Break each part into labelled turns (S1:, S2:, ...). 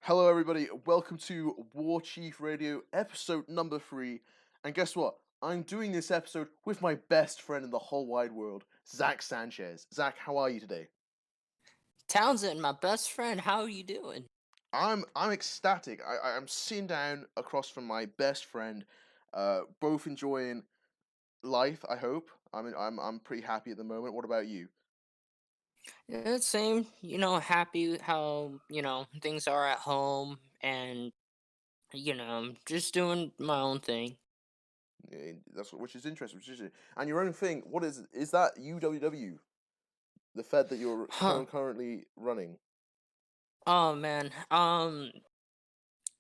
S1: Hello, everybody. Welcome to Warchief Radio, episode number 3. And guess what? I'm doing this episode with my best friend in the whole wide world, Zack Sanchez. Zack, how are you today?
S2: Townsend, my best friend, how are you doing?
S1: I'm ecstatic. I'm sitting down across from my best friend, both enjoying life. I hope. I'm pretty happy at the moment. What about you?
S2: Yeah, same, happy how, things are at home and, just doing my own thing.
S1: Which is interesting. And your own thing. What is that UWW? The Fed that you're
S2: Huh.
S1: currently running?
S2: Oh man.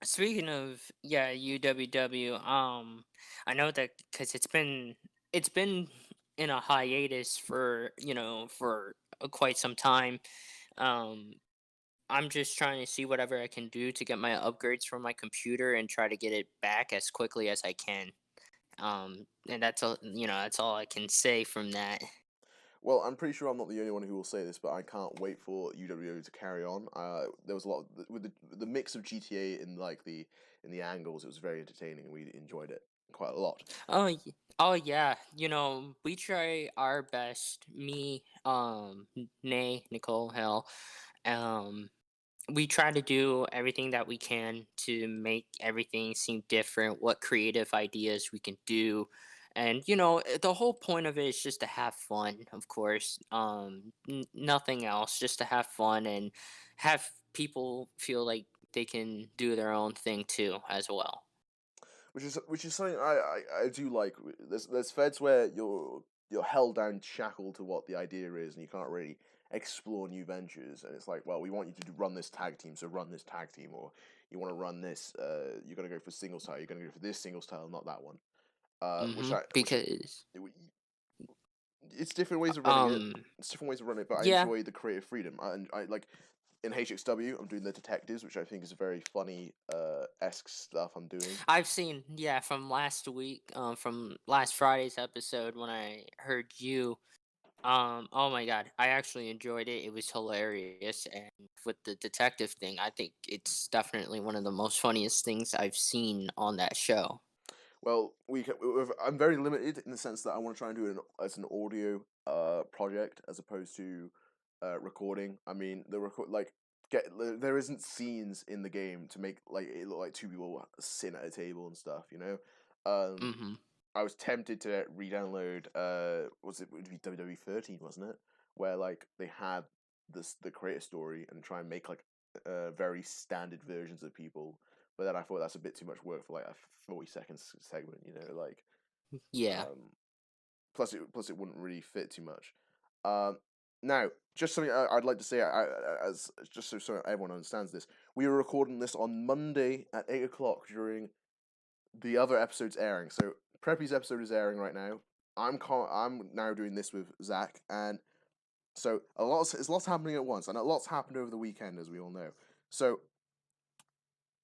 S2: Speaking of UWW, I know that because it's been in a hiatus for, quite some time. Um I'm just trying to see whatever I can do to get my upgrades for my computer and try to get it back as quickly as I can. And that's all I can say from that.
S1: Well, I'm pretty sure I'm not the only one who will say this, but I can't wait for UWO to carry on. There was a lot with the mix of GTA in in the angles. It was very entertaining, and we enjoyed it quite a lot.
S2: Oh yeah, we try our best. Me, Nay, Nicole, hell, um, we try to do everything that we can to make everything seem different. What creative ideas we can do, and the whole point of it is just to have fun. Of course, nothing else. Just to have fun and have people feel like they can do their own thing too, as well.
S1: Which is something I do like. There's feds where you're held down, shackled to what the idea is, and you can't really explore new ventures. And it's like, well, we want you to run this tag team, so run this tag team, or you want to run this. You're gonna go for single style. You're gonna go for this single style, not that one. Which is
S2: Because
S1: it's different ways of running it.
S2: um,
S1: It's different ways of running it, but I
S2: yeah,
S1: enjoy the creative freedom. And I like in HXW, I'm doing the detectives, which I think is very funny esque stuff I'm doing.
S2: I've seen, from last week, from last Friday's episode when I heard you. Oh my god, I actually enjoyed it. It was hilarious, and with the detective thing, I think it's definitely one of the most funniest things I've seen on that show.
S1: Well, I'm very limited in the sense that I want to try and do it as an audio project as opposed to recording. I mean, the record like there isn't scenes in the game to make like it look like two people sitting at a table and stuff. Um,
S2: Mm-hmm.
S1: I was tempted to re-download was it would be WWE 13, wasn't it? Where like they had the creator story and try and make like very standard versions of people, but then I thought that's a bit too much work for like a 40 second segment, like
S2: Yeah.
S1: um plus it wouldn't really fit too much. Now, just something I'd like to say, as just so everyone understands this, we were recording this on Monday at 8 o'clock during the other episode's airing. So Preppy's episode is airing right now. I'm now doing this with Zach, and so there's lots happening at once, and a lot's happened over the weekend, as we all know. So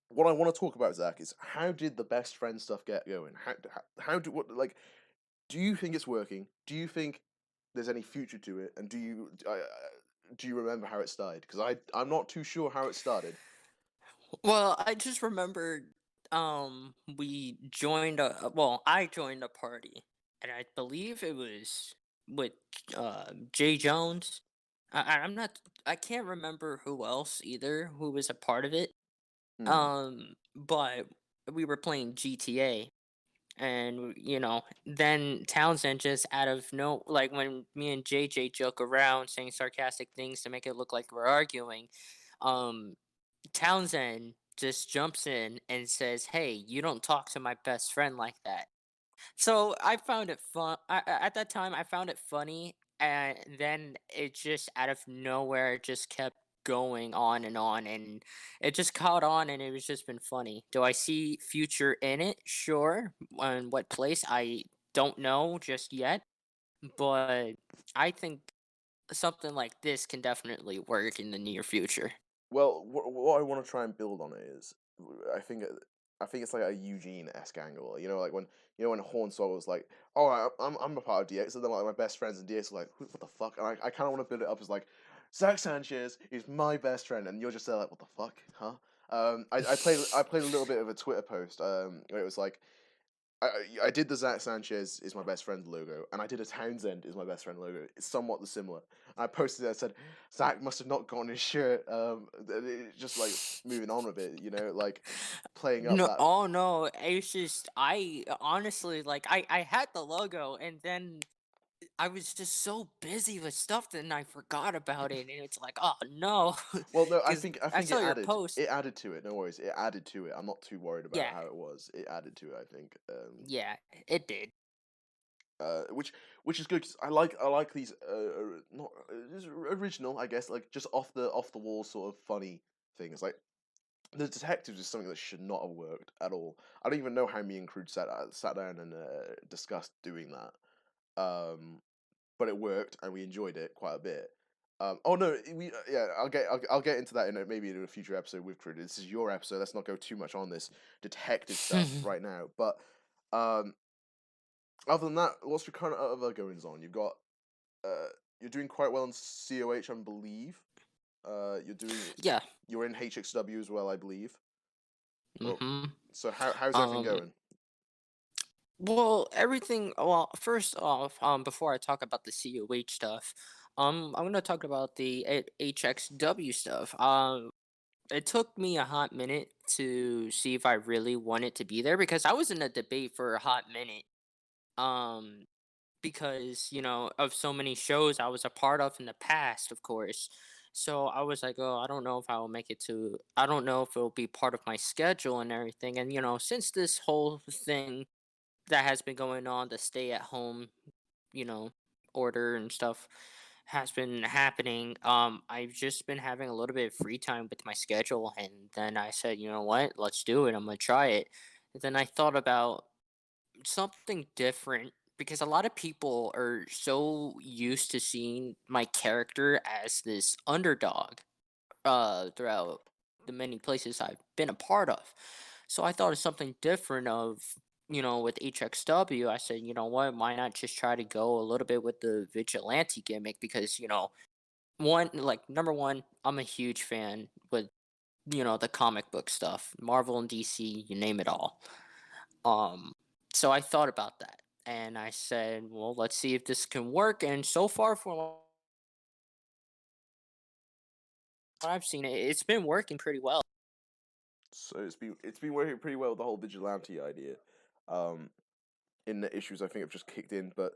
S1: what I want to talk about, Zach, is how did the best friend stuff get going? How do what like do you think it's working? Do you think there's any future to it? And do you remember how it started? Because I'm not too sure how it started.
S2: Well, I just remembered, I joined a party, and I believe it was with Jay Jones. I'm not. I can't remember who else either who was a part of it.
S1: Hmm.
S2: But we were playing GTA, and then Townsend just out of no, like when me and JJ joke around saying sarcastic things to make it look like we're arguing, um, Townsend just jumps in and says, "Hey, you don't talk to my best friend like that." So I found it fun. At that time, I found it funny, and then it just out of nowhere just kept going on, and it just caught on, and it was just been funny. Do I see future in it? Sure. And what place? I don't know just yet, but I think something like this can definitely work in the near future.
S1: Well, what I want to try and build on it is, I think I think it's like a Eugene-esque angle. Like when Hornswoggle was like, "Oh, I'm a part of DX," and then like my best friends in DX are like, "What the fuck?" And I kind of want to build it up as like, Zack Sanchez is my best friend, and you're just there like, "What the fuck, huh?" I played a little bit of a Twitter post. Where it was like I did the Zack Sanchez is my best friend logo, and I did a Townsend is my best friend logo. It's somewhat the similar. I posted it. I said Zack must have not gotten his shirt. Just like moving on a bit, like playing up
S2: No,
S1: that.
S2: oh no, it's just I honestly like I had the logo and then I was just so busy with stuff that I forgot about it and it's like, oh no,
S1: Well, no, I
S2: because
S1: think I
S2: I
S1: think
S2: saw
S1: it
S2: your
S1: added
S2: post.
S1: it added to it. No worries, it added to it. I'm not too worried about
S2: Yeah,
S1: how it was. It added to it. I think.
S2: yeah, it did.
S1: Which is good 'cause I like these not just original, I guess, like just off the wall sort of funny things. Like the detectives is something that should not have worked at all. I don't even know how me and Crude sat down and discussed doing that. Um, but it worked and we enjoyed it quite a bit. Oh no, yeah, I'll get into that in maybe in a future episode with Crude. This is your episode. Let's not go too much on this detective stuff right now. But um, other than that, what's your current other goings on? Uh, you're doing quite well in COH, I believe. You're doing
S2: Yeah.
S1: you're in HXW as well, I believe. Well,
S2: Mm-hmm.
S1: so how's everything
S2: Um.
S1: going?
S2: Well, everything. Well, first off, before I talk about the COH stuff, I'm gonna talk about the HXW stuff. It took me a hot minute to see if I really wanted to be there because I was in a debate for a hot minute. Um, because of so many shows I was a part of in the past, of course. So I was like, oh, I don't know if I will make it to. I don't know if it will be part of my schedule and everything. And since this whole thing that has been going on, the stay at home, you know, order and stuff has been happening. I've just been having a little bit of free time with my schedule, and then I said, you know what, let's do it. I'm gonna try it. And then I thought about something different because a lot of people are so used to seeing my character as this underdog throughout the many places I've been a part of. So I thought of something different of, with HXW, I said, you know what, why not just try to go a little bit with the vigilante gimmick because, one like number one, I'm a huge fan with, the comic book stuff, Marvel and DC, you name it all. Um so I thought about that and I said, well, let's see if this can work. And so far from what I've seen, it's been working pretty well.
S1: So it's been working pretty well, the whole vigilante idea. Um, in the issues I think have just kicked in, but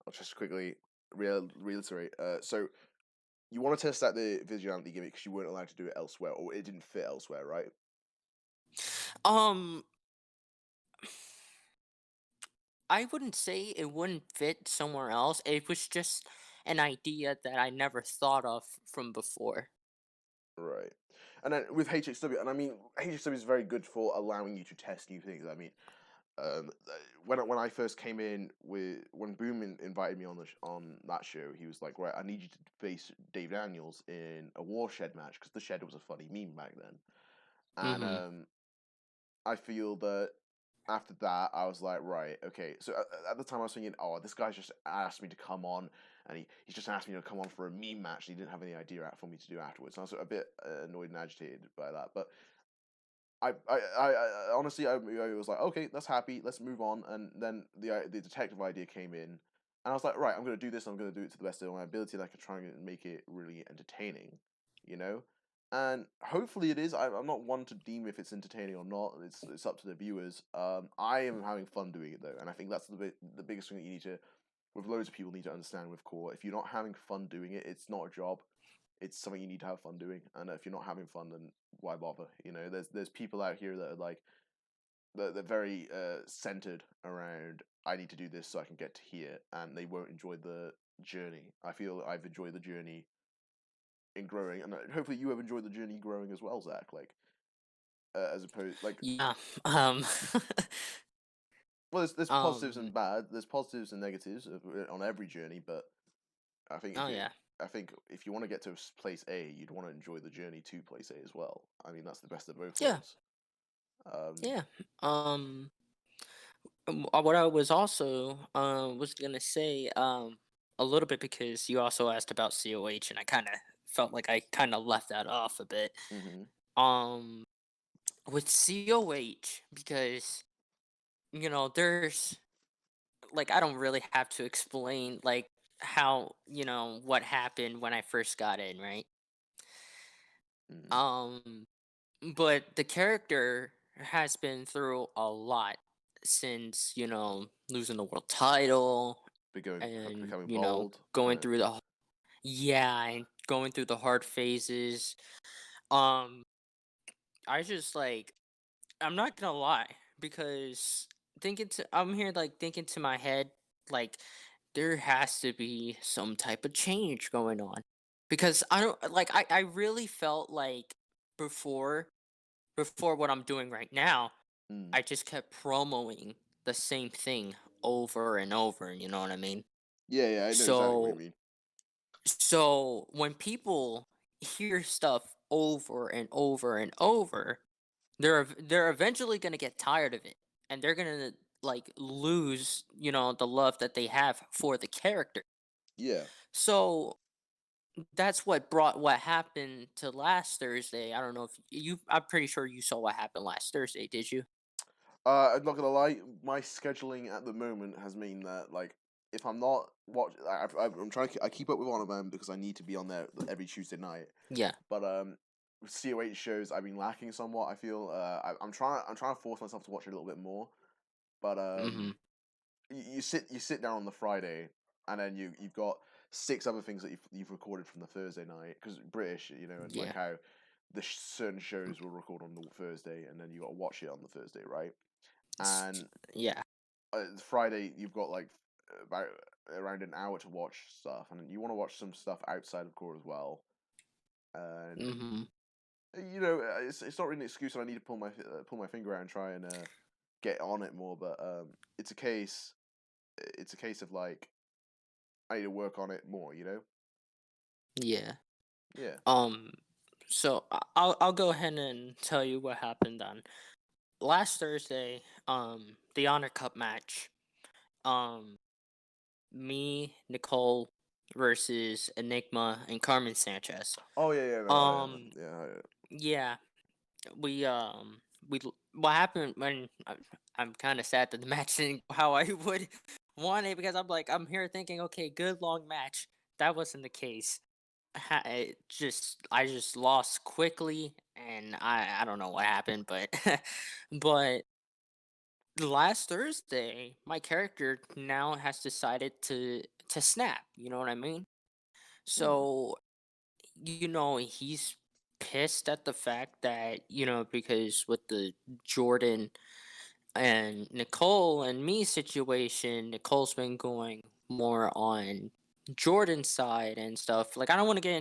S1: I'll just quickly reiterate. So you want to test out the vigilante gimmick because you weren't allowed to do it elsewhere, or it didn't fit elsewhere, right?
S2: Um I wouldn't say it wouldn't fit somewhere else. It was just an idea that I never thought of from before.
S1: Right. And then with HXW, and I mean HXW is very good for allowing you to test new things. I mean, when I first came in with when Boom invited me on on that show, he was like, "Right, I need you to face Dave Daniels in a Warshed match because the Shed was a funny meme back then." And
S2: Mhm.
S1: I feel that after that, I was like, right, okay. So at the time, I was thinking, oh, this guy's just asked me to come on, and he's just asked me to come on for a meme match. And he didn't have any idea for me to do afterwards. And I was a bit annoyed and agitated by that. But I honestly, I was like, okay, that's happy. Let's move on. And then the detective idea came in, and I was like, right, I'm going to do this. I'm going to do it to the best of my ability, and I can try and make it really entertaining, you know. And hopefully it is. I'm not one to deem if it's entertaining or not. It's up to the viewers. I am having fun doing it though, and I think that's the biggest thing that you need to, with loads of people need to understand with core. If you're not having fun doing it, it's not a job. It's something you need to have fun doing. And if you're not having fun, then why bother? There's people out here that are like they're very centered around. I need to do this so I can get to here, and they won't enjoy the journey. I feel I've enjoyed the journey in growing, and hopefully you have enjoyed the journey growing as well, Zach. Like as opposed, like,
S2: Yeah. Um
S1: well, there's positives
S2: um
S1: and bad. There's positives and negatives on every journey, but I think
S2: oh yeah.
S1: I think if you want to get to place A, you'd want to enjoy the journey to place A as well. I mean, that's the best of both
S2: Yeah.
S1: worlds. Um,
S2: Yeah. Um what I was also was going to say a little bit because you also asked about COH and I kind of felt like I kind of left that off a bit.
S1: hmm
S2: Um with COH because there's like I don't really have to explain like how what happened when I first got in, right?
S1: Mm.
S2: Um, but the character has been through a lot since losing the world title and
S1: Becoming bald.
S2: going through and going through the hard phases. Um, I just like I'm not gonna lie because I'm here like thinking to my head like there has to be some type of change going on because I don't like I really felt like before before what I'm doing right now
S1: Mm.
S2: I just kept promoing the same thing over and over, you know what I mean?
S1: Yeah, yeah, I know exactly what you
S2: So
S1: mean.
S2: when people hear stuff over and over and over, they're eventually gonna get tired of it, and they're gonna like lose, the love that they have for the character.
S1: Yeah.
S2: So that's what brought what happened to last Thursday. I don't know if you. I'm pretty sure you saw what happened last Thursday. Did you?
S1: I'm not gonna lie, my scheduling at the moment has mean that like if I'm not I'm trying to I keep up with Honor Man because I need to be on there every Tuesday night.
S2: Yeah.
S1: But with COH shows, I've been lacking somewhat. I feel I'm trying to force myself to watch it a little bit more. But
S2: Mm-hmm.
S1: you sit down on the Friday, and then you've got six other things that you've recorded from the Thursday night because British, and like
S2: Yeah.
S1: how certain shows will record on the Thursday, and then you got to watch it on the Thursday, right?
S2: S-
S1: And
S2: Yeah.
S1: Friday you've got like about around an hour to watch stuff, and you want to watch some stuff outside of core as well. And
S2: Mm-hmm.
S1: it's not really an excuse that I need to pull my finger out and try and get on it more, but it's a case of like I need to work on it more, you know?
S2: Yeah.
S1: Yeah.
S2: Um. So I'll go ahead and tell you what happened on last Thursday. The Honor Cup match. Um. Me, Nicole versus Enigma and Carmen Sanchez.
S1: Oh yeah, yeah, no,
S2: Um.
S1: yeah.
S2: Yeah. What happened when I'm kind of sad that the match didn't go how I would want it because I'm here thinking okay good long match that wasn't the case. I just lost quickly and I don't know what happened but but last Thursday my character now has decided to snap, you know what I mean?
S1: Mm,
S2: So he's pissed at the fact that, because with the Jordan and Nicole and me situation, Nicole's been going more on Jordan's side and stuff. Like I don't want to get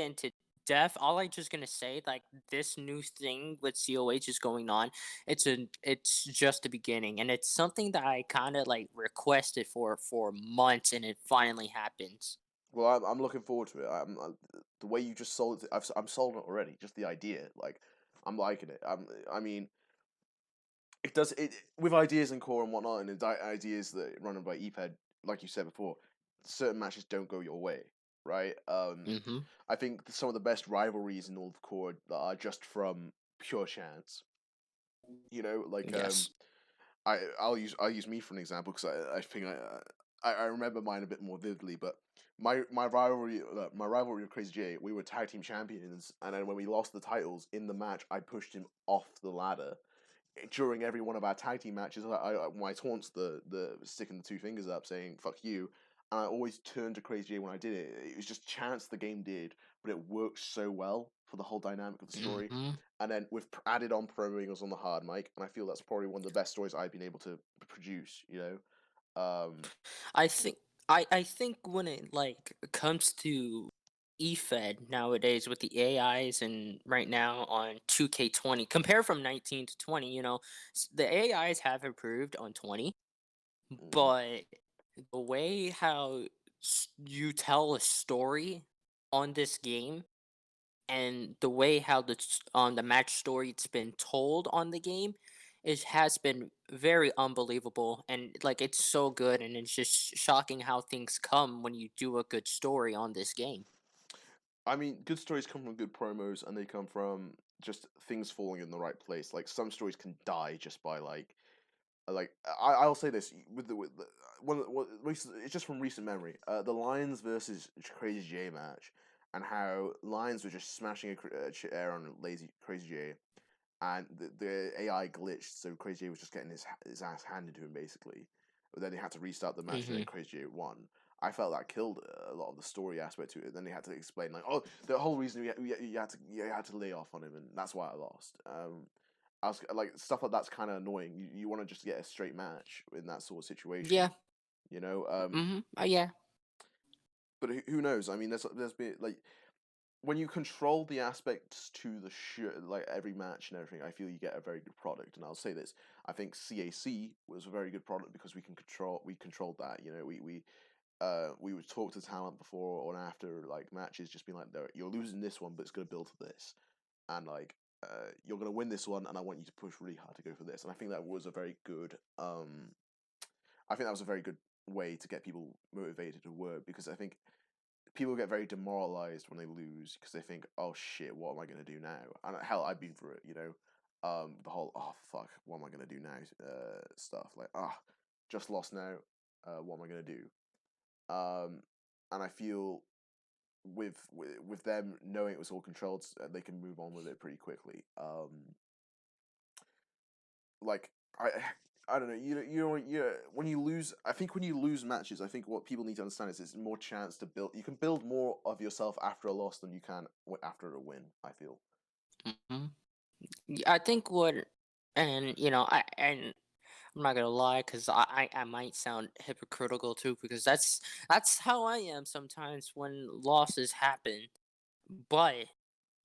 S2: into depth. All I just gonna say like this new thing with COH is going on. It's just the beginning and it's something that I kind of like requested for months and it finally happens.
S1: well, I'm looking forward to it. The way you just sold it. I'm sold on it already. Just the idea, like, I'm liking it. I mean, it does it with ideas and core and whatnot, and ideas that run by EPED, like you said before. Certain matches don't go your way, right?
S2: Mhm.
S1: I think some of the best rivalries in all of core that are just from pure chance. Like
S2: Yes.
S1: I'll use me for an example because I think I remember mine a bit more vividly. But my rivalry with Crazy J, we were tag team champions, and then when we lost the titles in the match, I pushed him off the ladder. During every one of our tag team matches, my taunts the sticking the two fingers up, saying "fuck you," and I always turned to Crazy J when I did it. It was just chance the game did, but it worked so well for the whole dynamic of the story.
S2: Mhm.
S1: And then with added on promoing us on the hard mic, and I feel that's probably one of the best stories I've been able to produce.
S2: I think I think when it like comes to eFed nowadays with the AIs and right now on 2K20, compare from 19 to 20, the AIs have improved on 20,
S1: Mm.
S2: but the way how you tell a story on this game and the way how on the match story it's been told on the game it has been very unbelievable and like it's so good and it's just shocking how things come when you do a good story on this game.
S1: I mean, good stories come from good promos, and they come from just things falling in the right place. Like some stories can die just by I'll say this with the it's just from recent memory. The Lions versus Crazy J match, and how Lions were just smashing air on lazy Crazy J, and the AI glitched, so Crazy J was just getting his ass handed to him basically. But then they had to restart the match, and then
S2: Mhm.
S1: Crazy J won. I felt that killed a lot of the story aspect to it. Then they had to explain like, oh, the whole reason you had to lay off on him, and that's why I lost. I was like stuff like that's kind of annoying. You want to just get a straight match in that sort of situation,
S2: Yeah.
S1: you know.
S2: Mhm. Yeah.
S1: But who knows? I mean, there's been like when you control the aspects to the like every match and everything, I feel you get a very good product. And I'll say this: I think CAC was a very good product because we controlled that. You know, we would talk to talent before or after like matches, just being like, "No, you're losing this one, but it's going to build to this, and like you're going to win this one, and I want you to push really hard to go for this." And I think that was a very good. I think that was a very good way to get people motivated to work, because I think people get very demoralized when they lose because they think, "Oh shit, what am I going to do now?" And hell, I've been through it, you know. The whole "oh fuck, what am I going to do now?" Stuff like, just lost now. What am I going to do? And I feel with them knowing it was all controlled, they can move on with it pretty quickly. Like I. I don't know. When you lose, I think when you lose matches, I think what people need to understand is it's more chance to build. You can build more of yourself after a loss than you can after a win. I feel.
S2: Mhm. I think what, and I'm not gonna lie, because I might sound hypocritical too, because that's how I am sometimes when losses happen. But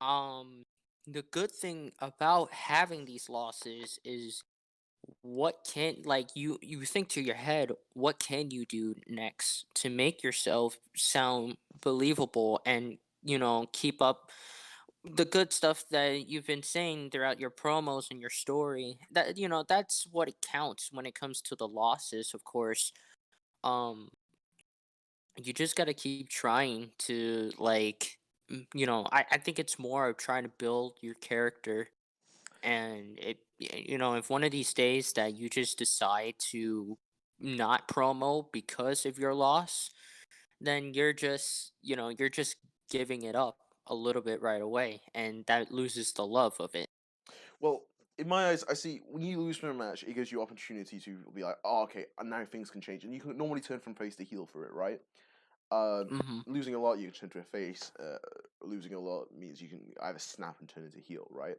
S2: um, the good thing about having these losses is, what can, like, you think to your head, what can you do next to make yourself sound believable, and keep up the good stuff that you've been saying throughout your promos and your story. That's what it counts when it comes to the losses, of course. um you just got to keep trying to, like, I think it's more of trying to build your character. And if one of these days that you just decide to not promo because of your loss, then you're just giving it up a little bit right away, and that loses the love of it.
S1: Well, in my eyes, I see when you lose from a match, it gives you opportunity to be like, "Oh, okay, and now things can change," and you can normally turn from face to heel for it, right?
S2: Mhm.
S1: Losing a lot, you can turn to a face. Losing a lot means you can either snap and turn into heel, right?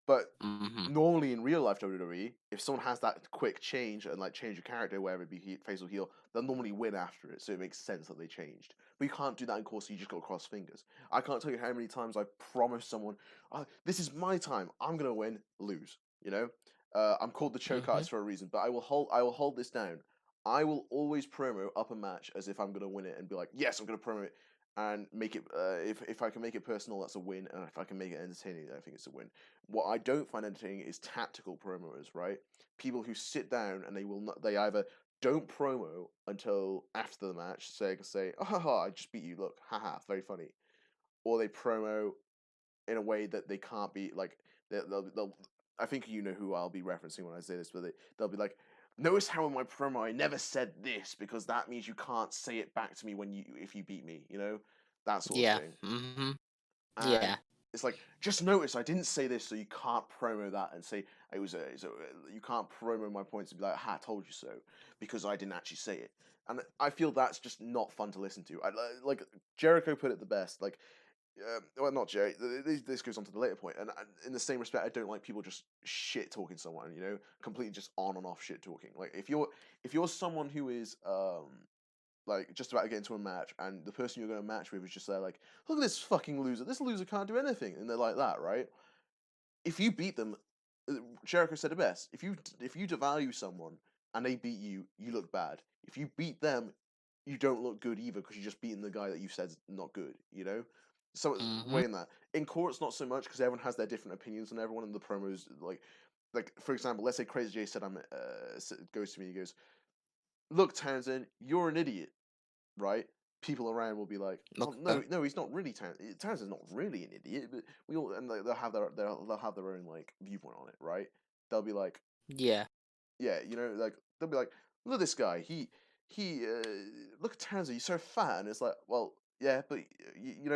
S1: But
S2: Mhm.
S1: normally in real life WWE, if someone has that quick change and like change your character, whether it be face or heel, they'll normally win after it. So it makes sense that they changed. But you can't do that in course. So you just got to cross fingers. I can't tell you how many times I promised someone, "This is my time. I'm gonna win." Lose. You know, I'm called the choke
S2: Mhm.
S1: artist for a reason. But I will hold. I will hold this down. I will always promo up a match as if I'm gonna win it and be like, "Yes, I'm gonna promo it." And make it if I can make it personal, that's a win, and if I can make it entertaining, I think it's a win. What I don't find entertaining is tactical promos, right? People who sit down and they either don't promo until after the match, so they can say, "Oh, haha, I just beat you. Look, haha, very funny," or they promo in a way that they can't be like they'll I think you know who I'll be referencing when I say this, but they'll be like, "Notice how in my promo I never said this because that means you can't say it back to me when you if you beat me," that sort of
S2: Yeah.
S1: thing.
S2: Mhm.
S1: And
S2: Yeah.
S1: it's like, just notice I didn't say this, so you can't promo that and say you can't promo my points and be like, "Ha, I told you so," because I didn't actually say it. And I feel that's just not fun to listen to. Like Jericho put it the best. Like, well, not Jerry. This goes on to the later point, and in the same respect, I don't like people just shit talking someone. Completely just on and off shit talking. Like if you're someone who is like just about to get into a match, and the person you're going to match with is just there, like, "Look at this fucking loser. This loser can't do anything," and they're like that, right? If you beat them, Jericho said it best. If you devalue someone and they beat you, you look bad. If you beat them, you don't look good either because you're just beating the guy that you said's not good. So
S2: Mhm.
S1: weighing that in courts, not so much because everyone has their different opinions, and everyone in the promos like for example, let's say Crazy J said goes to me, he goes, "Look, Townsend, you're an idiot, right? people around will be like, well,
S2: Okay.
S1: no, he's not really Townsend's not really an idiot, but we all and they'll have they'll have their own like viewpoint on it, right? They'll be like,
S2: Yeah.
S1: yeah, like they'll be like, look at this guy, he look at Townsend, he's so fat, and it's like, well, yeah, but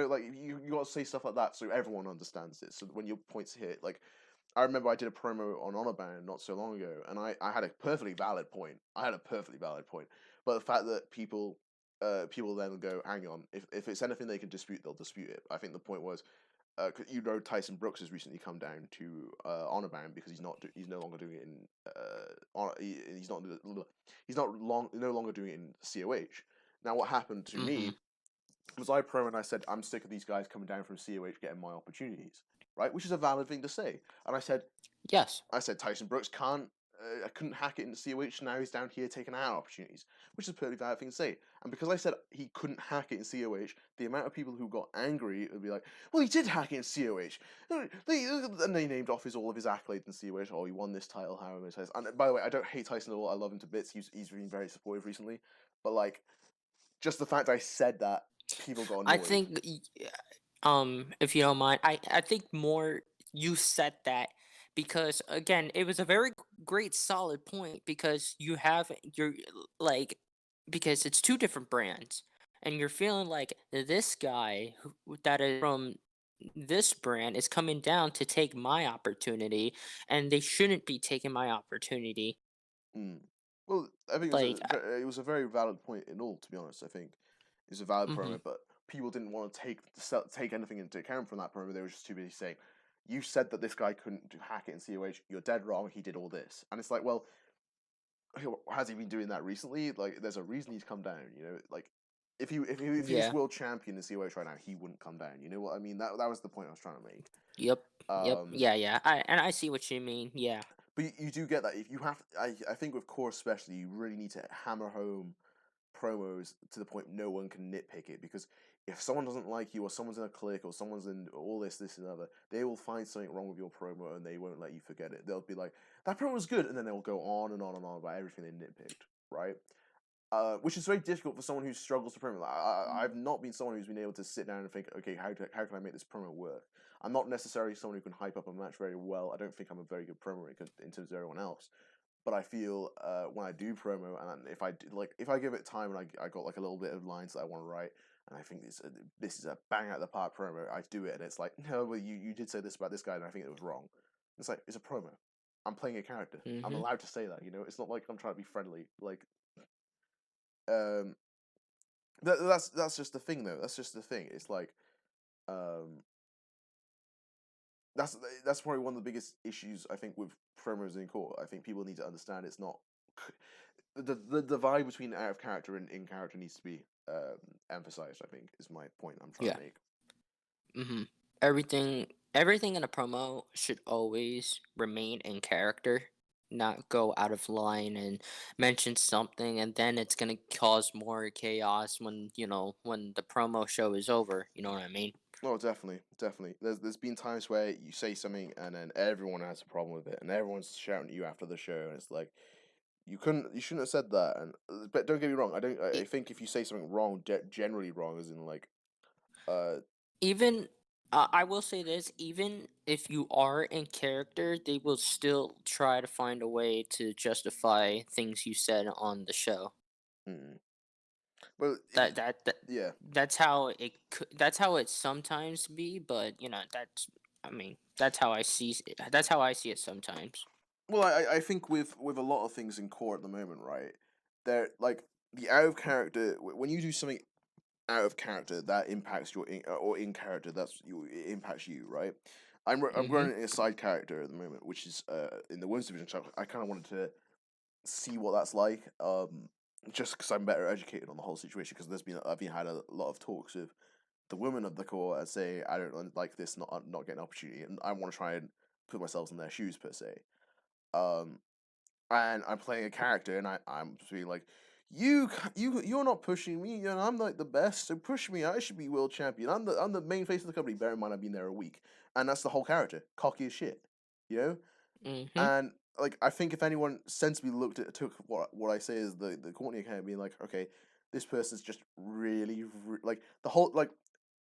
S1: like you got to say stuff like that so everyone understands it. So when your points hit, like I remember I did a promo on Honor Band not so long ago, and I had a perfectly valid point. I had a perfectly valid point, but the fact that people then go, hang on, if it's anything they can dispute, they'll dispute it. I think the point was, Tyson Brooks has recently come down to Honor Band because he's no longer doing it in no longer doing it in COH. Now, what happened to
S2: Mm-hmm.
S1: me was I pro and I said I'm sick of these guys coming down from COH getting my opportunities, right? Which is a valid thing to say, and
S2: Yes.
S1: I said Tyson Brooks can't. I couldn't hack it into COH. Now he's down here taking our opportunities, which is a perfectly valid thing to say. And because I said he couldn't hack it in COH, the amount of people who got angry would be like, "Well, he did hack it in COH." And they named off all of his accolades in COH. Oh, he won this title, how many times? And by the way, I don't hate Tyson at all. I love him to bits. He's been very supportive recently, but like, just the fact I said that, people got
S2: I
S1: annoyed.
S2: think, if you don't mind, I think more you said that because again, it was a very great solid point because you have your like because it's two different brands and you're feeling like this guy that is from this brand is coming down to take my opportunity and they shouldn't be taking my opportunity.
S1: Mm. Well, I think
S2: Like,
S1: it was a very valid point in all. To be honest, I think it's a valid
S2: mhm,
S1: promo, but people didn't want to take anything into account from that promo. They were just too busy saying, "You said that this guy couldn't hack it in COH. You're dead wrong. He did all this." And it's like, well, has he been doing that recently? Like, there's a reason he's come down. Like if he was
S2: yeah.
S1: world champion in COH right now, he wouldn't come down. You know what I mean? That was the point I was trying to make.
S2: Yep. Yep.
S1: Um,
S2: Yeah. I see what you mean. Yeah.
S1: but you do get that if you have. I think with core especially, you really need to hammer home promos to the point no one can nitpick it, because if someone doesn't like you or someone's in a clique or someone's in all this and other, they will find something wrong with your promo and they won't let you forget it. They'll be like, that promo was good, and then they'll go on and on and on about everything they nitpicked, right? Which is very difficult for someone who struggles to promo. I've not been someone who's been able to sit down and think, okay, how can I make this promo work? I'm not necessarily someone who can hype up a match very well. I don't think I'm a very good promo in terms of everyone else, but I feel when I do promo, and if I give it time and I got like a little bit of lines that I want to write, and I think this is a bang out of the park promo, I do it, and it's like, no, well, you did say this about this guy, and I think it was wrong. It's like, it's a promo. I'm playing a character. I'm
S2: Mhm.
S1: allowed to say that. It's not like I'm trying to be friendly. Like, um, that's just the thing, though. That's just the thing. It's like, um, that's probably one of the biggest issues I think with promos in court. I think people need to understand it's not the divide between out of character and in character needs to be emphasized. I think is my point I'm trying
S2: Yeah.
S1: to make.
S2: Mhm. Everything in a promo should always remain in character, not go out of line and mention something and then it's gonna cause more chaos when, when the promo show is over, you know what I mean?
S1: Oh, definitely, definitely. There's been times where you say something and then everyone has a problem with it, and everyone's shouting at you after the show, and it's like you shouldn't have said that. And but don't get me wrong, I don't. I
S2: E-
S1: think if you say something wrong, generally wrong, as in like uh
S2: Even I will say this, even if you are in character, they will still try to find a way to justify things you said on the show.
S1: mm. Well,
S2: That that that
S1: yeah.
S2: that's how it sometimes be, but I mean, that's how I see it sometimes.
S1: Well, I think with a lot of things in core at the moment, right? They're like the out of character. When you do something out of character, that impacts or in character, it impacts you, right? I'm
S2: Mhm.
S1: running a side character at the moment, which is in the women's division. So I kind of wanted to see what that's like. Just because I'm better educated on the whole situation. Because I've been had a lot of talks with the women of the core and say I don't like this, not getting an opportunity, and I want to try and put myself in their shoes per se. Um, and I'm playing a character, and I'm just being like, you're not pushing me, I'm like the best, so push me. I should be world champion. I'm the main face of the company. Bear in mind, I've been there a week, and that's the whole character, cocky as shit, you know.
S2: Mhm.
S1: And like, I think if anyone sensibly took what I say as the Courtney account, being like, okay, this person's just really, like the whole like.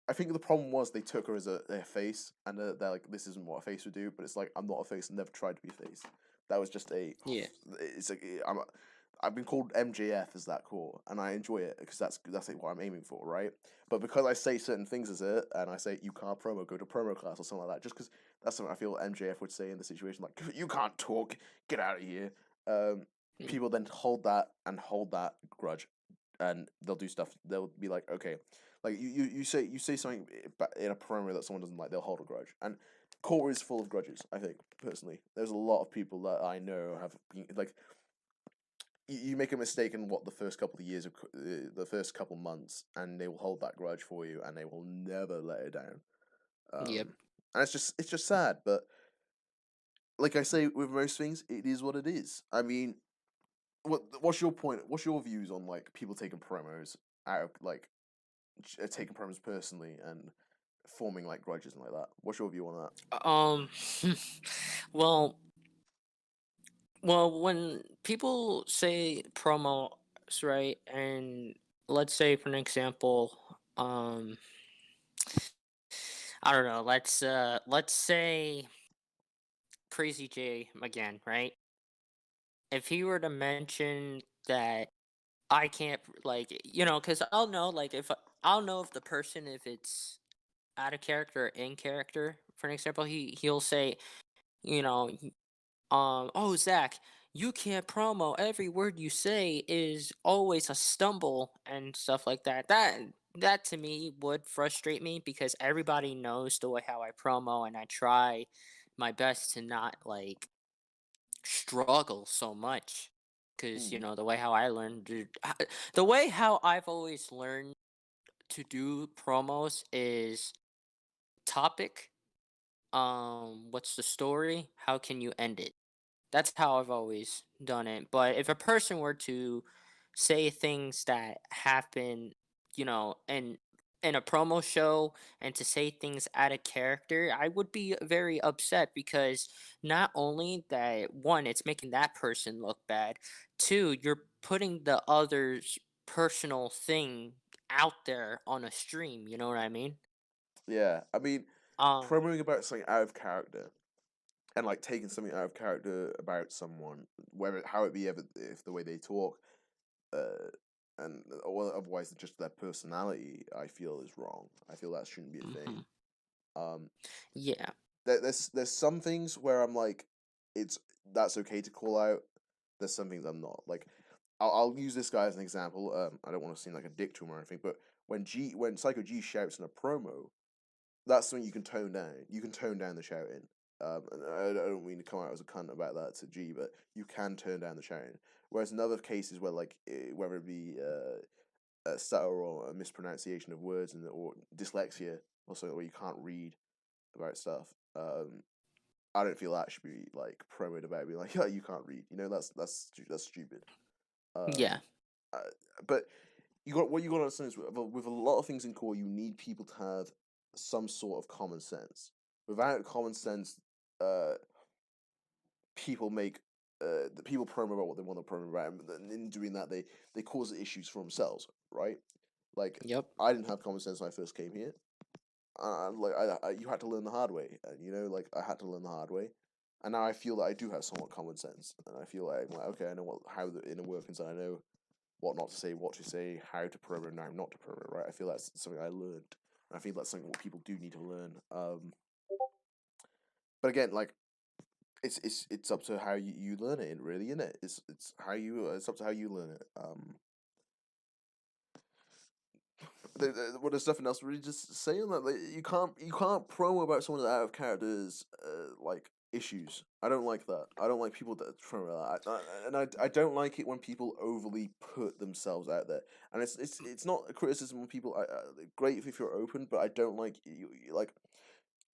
S1: I think the problem was they took her as a face, and they're like, this isn't what a face would do. But it's like, I'm not a face, and never tried to be a face. That was just a.
S2: Yeah.
S1: It's like I've been called MJF as that core, and I enjoy it because that's like what I'm aiming for, right? But because I say certain things as it, and I say you can't promo, go to promo class or something like that, just because that's something I feel MJF would say in the situation, like you can't talk, get out of here.
S2: Mm.
S1: People then hold that grudge, and they'll do stuff. They'll be like, okay, like you say something in a promo that someone doesn't like, they'll hold a grudge, and core is full of grudges. I think personally, there's a lot of people that I know have been, like you make a mistake in what the first couple of years of the first couple months, and they will hold that grudge for you, and they will never let it down.
S2: Yep.
S1: And it's just sad, but like I say with most things, it is what it is. I mean, what's your point? What's your views on like people taking promos out of like taking promos personally and forming like grudges and like that? What's your view on that?
S2: Um. well, well, when people say promos, right, and let's say for an example, I don't know, let's say Crazy J again, right? If he were to mention that I can't like because I'll know if the person if it's out of character or in character. For an example, he'll say, you know, oh Zach, you can't promo. Every word you say is always a stumble and stuff like that. That to me would frustrate me because everybody knows the way how I promo and I try my best to not like struggle so much because
S1: Hmm.
S2: the way how I learned the way how I've always learned to do promos is topic, what's the story, how can you end it. That's how I've always done it. But if a person were to say things that happen, in a promo show and to say things out of character, I would be very upset because not only that one, it's making that person look bad. Two, you're putting the other's personal thing out there on a stream. You know what I mean?
S1: Yeah, I mean,
S2: Um.
S1: promoting about something out of character and like taking something out of character about someone, whether how it be ever if the way they talk, uh, and or otherwise just their personality, I feel is wrong. I feel that shouldn't be a thing.
S2: Mhm.
S1: Um,
S2: Yeah.
S1: there's some things where I'm like, it's that's okay to call out. There's some things I'm not like. I'll use this guy as an example. I don't want to seem like a dick to him or anything, but when Psycho G shouts in a promo, that's something you can tone down. You can tone down the shouting. And I don't mean to come out as a cunt about that to G, but you can turn down the shouting. Whereas in other cases where like whether it be a stutter or a mispronunciation of words or dyslexia or something where you can't read about stuff, I don't feel that should be like promoted about being like, yeah, you can't read. That's stupid.
S2: Yeah.
S1: Um, uh, but you got to understand is with a lot of things in core, you need people to have some sort of common sense. Without common sense, uh, people make the people promo about what they want to promo about, and in doing that, they cause issues for themselves, right? Like
S2: Yep.
S1: I didn't have common sense when I first came here. Like you had to learn the hard way, and like I had to learn the hard way, and now I feel that I do have somewhat common sense, and I feel like I'm like okay, I know how the inner workings, and I know what not to say, what to say, how to program, now not to program. Right? I feel that's something I learned, and I feel that's something what people do need to learn. But again, like it's up to how you learn it, really, isn't it? It's up to how you learn it. Well, there's nothing else really just saying that like, you can't promo about someone out of character's like issues. I don't like that. I don't like people that promo that, and I don't like it when people overly put themselves out there. And it's not a criticism when people. Great if you're open, but I don't like like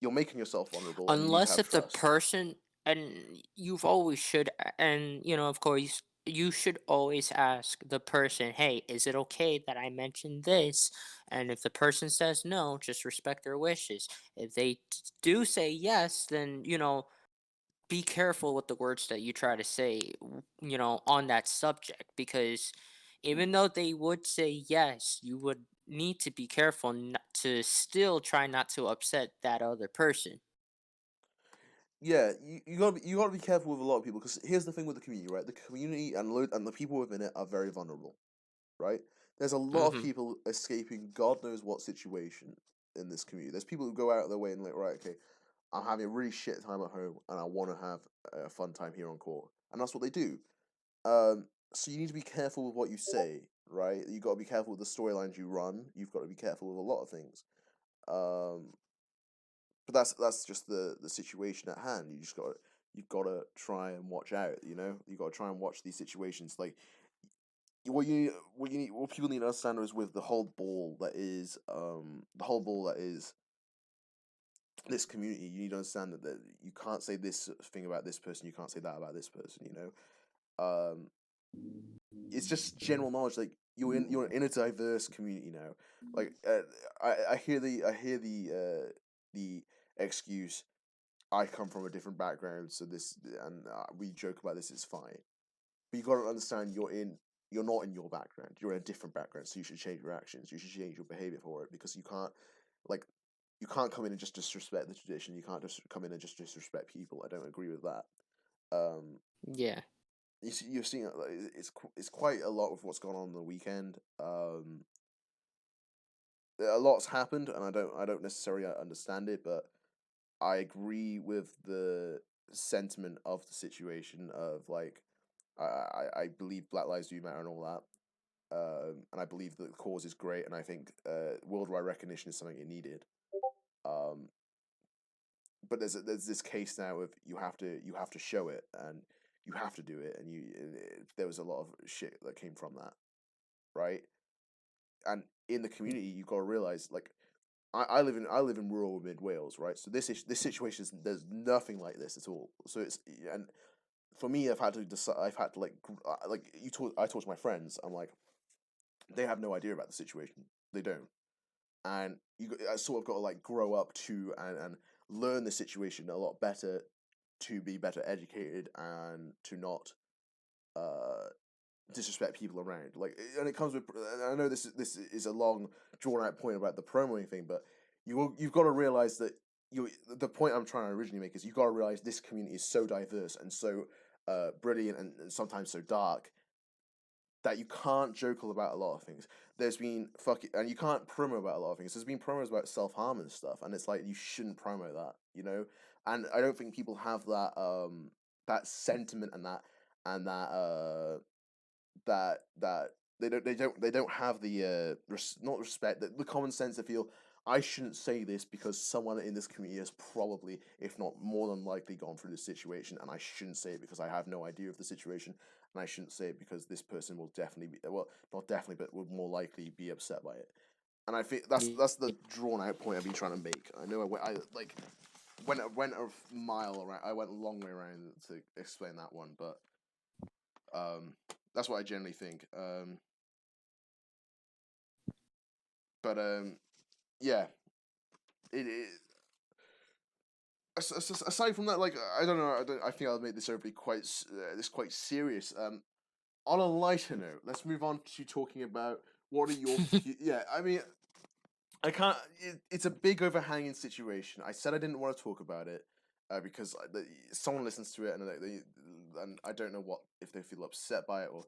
S1: you're making yourself vulnerable, and you need to
S2: Unless
S1: have
S2: if the
S1: trust.
S2: person and you've always should and of course you should always ask the person, hey, is it okay that I mentioned this? And if the person says no, just respect their wishes. If they do say yes, then be careful with the words that you try to say on that subject because even though they would say yes, you would need to be careful not to still try not to upset that other person.
S1: Yeah, you gotta be careful with a lot of people because here's the thing with the community, right? The community and the people within it are very vulnerable, right? There's a lot of
S2: Mhm.
S1: people escaping God knows what situation in this community. There's people who go out of their way and like, right, okay, I'm having a really shit time at home and I want to have a fun time here on court, and that's what they do. So you need to be careful with what you say, right? You got to be careful with the storylines you run. You've got to be careful with a lot of things. Um, but that's just the situation at hand. You've got to try and watch out. You know, you got to try and watch these situations. Like what people need to understand is with the whole ball that is this community. You need to understand that you can't say this thing about this person. You can't say that about this person. You know, it's just general knowledge. Like you're in a diverse community now. Like I hear the excuse. I come from a different background, so this and we joke about this is fine. But you got to understand you're not in your background. You're in a different background, so you should change your actions. You should change your behavior for it because like you can't come in and just disrespect the tradition. You can't just come in and just disrespect people. I don't agree with that. Um,
S2: Yeah.
S1: you're seeing it's quite a lot of what's gone on the weekend. A lot's happened, and I don't necessarily understand it, but I agree with the sentiment of the situation of like I believe Black Lives Do Matter and all that. And I believe that the cause is great, and I think worldwide recognition is something it needed. Um, but there's this case now of you have to show it and you have to do it, and there was a lot of shit that came from that, right? And in the community, you got to realize like I live in rural mid Wales, right? So this situation is there's nothing like this at all. So it's and for me, I've had to decide. I've had to like I talk to my friends. I'm like they have no idea about the situation. They don't, and I sort of got to like grow up to and learn the situation a lot better to be better educated and to not uh disrespect people around. Like, and it comes with. And I know this is a long drawn out point about the promoing thing, but you've got to realize that the point I'm trying to originally make is you've got to realize this community is so diverse and so brilliant and sometimes so dark that you can't joke about a lot of things. There's been and you can't promo about a lot of things. There's been promos about self harm and stuff, and it's like you shouldn't promo that, you know. And I don't think people have that sentiment and that they don't have the not respect the common sense to feel I shouldn't say this because someone in this community has probably, if not more than likely, gone through this situation, and I shouldn't say it because I have no idea of the situation, and I shouldn't say it because this person will definitely be well, not definitely, but would more likely be upset by it. And I think that's the drawn out point I've been trying to make. I know I went a mile around. I went a long way around to explain that one, but that's what I generally think. But yeah, it aside from that, like I don't know, I think I'll make this overly quite serious. On a lighter note, let's move on to talking about what are your yeah. I mean, I can't. It's a big overhanging situation. I said I didn't want to talk about it because someone listens to it and I don't know what if they feel upset by it or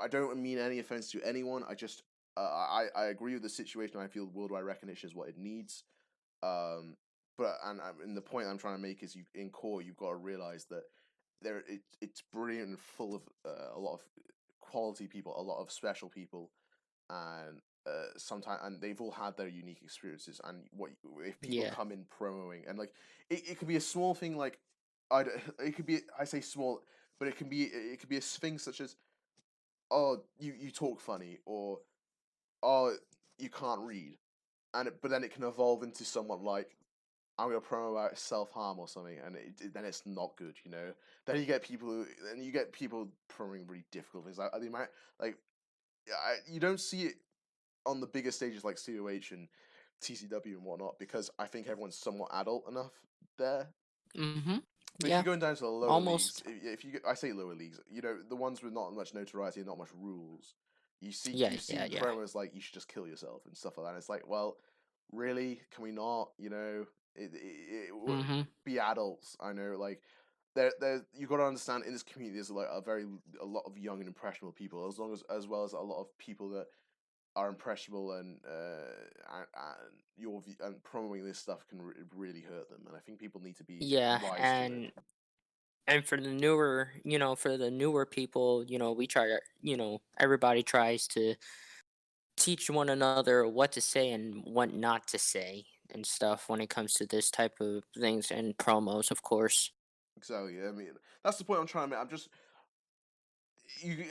S1: I don't mean any offense to anyone. I just I agree with the situation. I feel worldwide recognition is what it needs. Um, and the point I'm trying to make is you in core you've got to realize that it's brilliant and full of a lot of quality people, a lot of special people, and sometimes and they've all had their unique experiences. And what if people
S2: Yeah.
S1: come in promoing and like it could be a small thing like it could be I say small, but it could be a thing such as oh you talk funny or oh you can't read but then it can evolve into someone like I'm gonna promo about self harm or something, and then it's not good, you know. Then you get people promoting really difficult things. Like the amount, like you don't see it on the bigger stages like COH and TCW and whatnot because I think everyone's somewhat adult enough there.
S2: Mhm.
S1: But if
S2: Yeah.
S1: you're going down to the lower leagues,
S2: Almost.
S1: if you I say lower leagues, you know the ones with not much notoriety and not much rules, You
S2: Yeah,
S1: see
S2: yeah, yeah.
S1: promos like you should just kill yourself and stuff like that. And it's like, well, really? Can we not? You know,
S2: Mhm.
S1: be adults. I know, like there you got to understand in this community there's like a lot of young and impressionable people, as well as a lot of people that are impressionable and promoting this stuff can really hurt them. And I think people need to be
S2: Yeah,
S1: wise to it.
S2: and for the newer people, we try to, everybody tries to teach one another what to say and what not to say and stuff when it comes to this type of things and promos, of course.
S1: Exactly. I mean, that's the point I'm trying to make.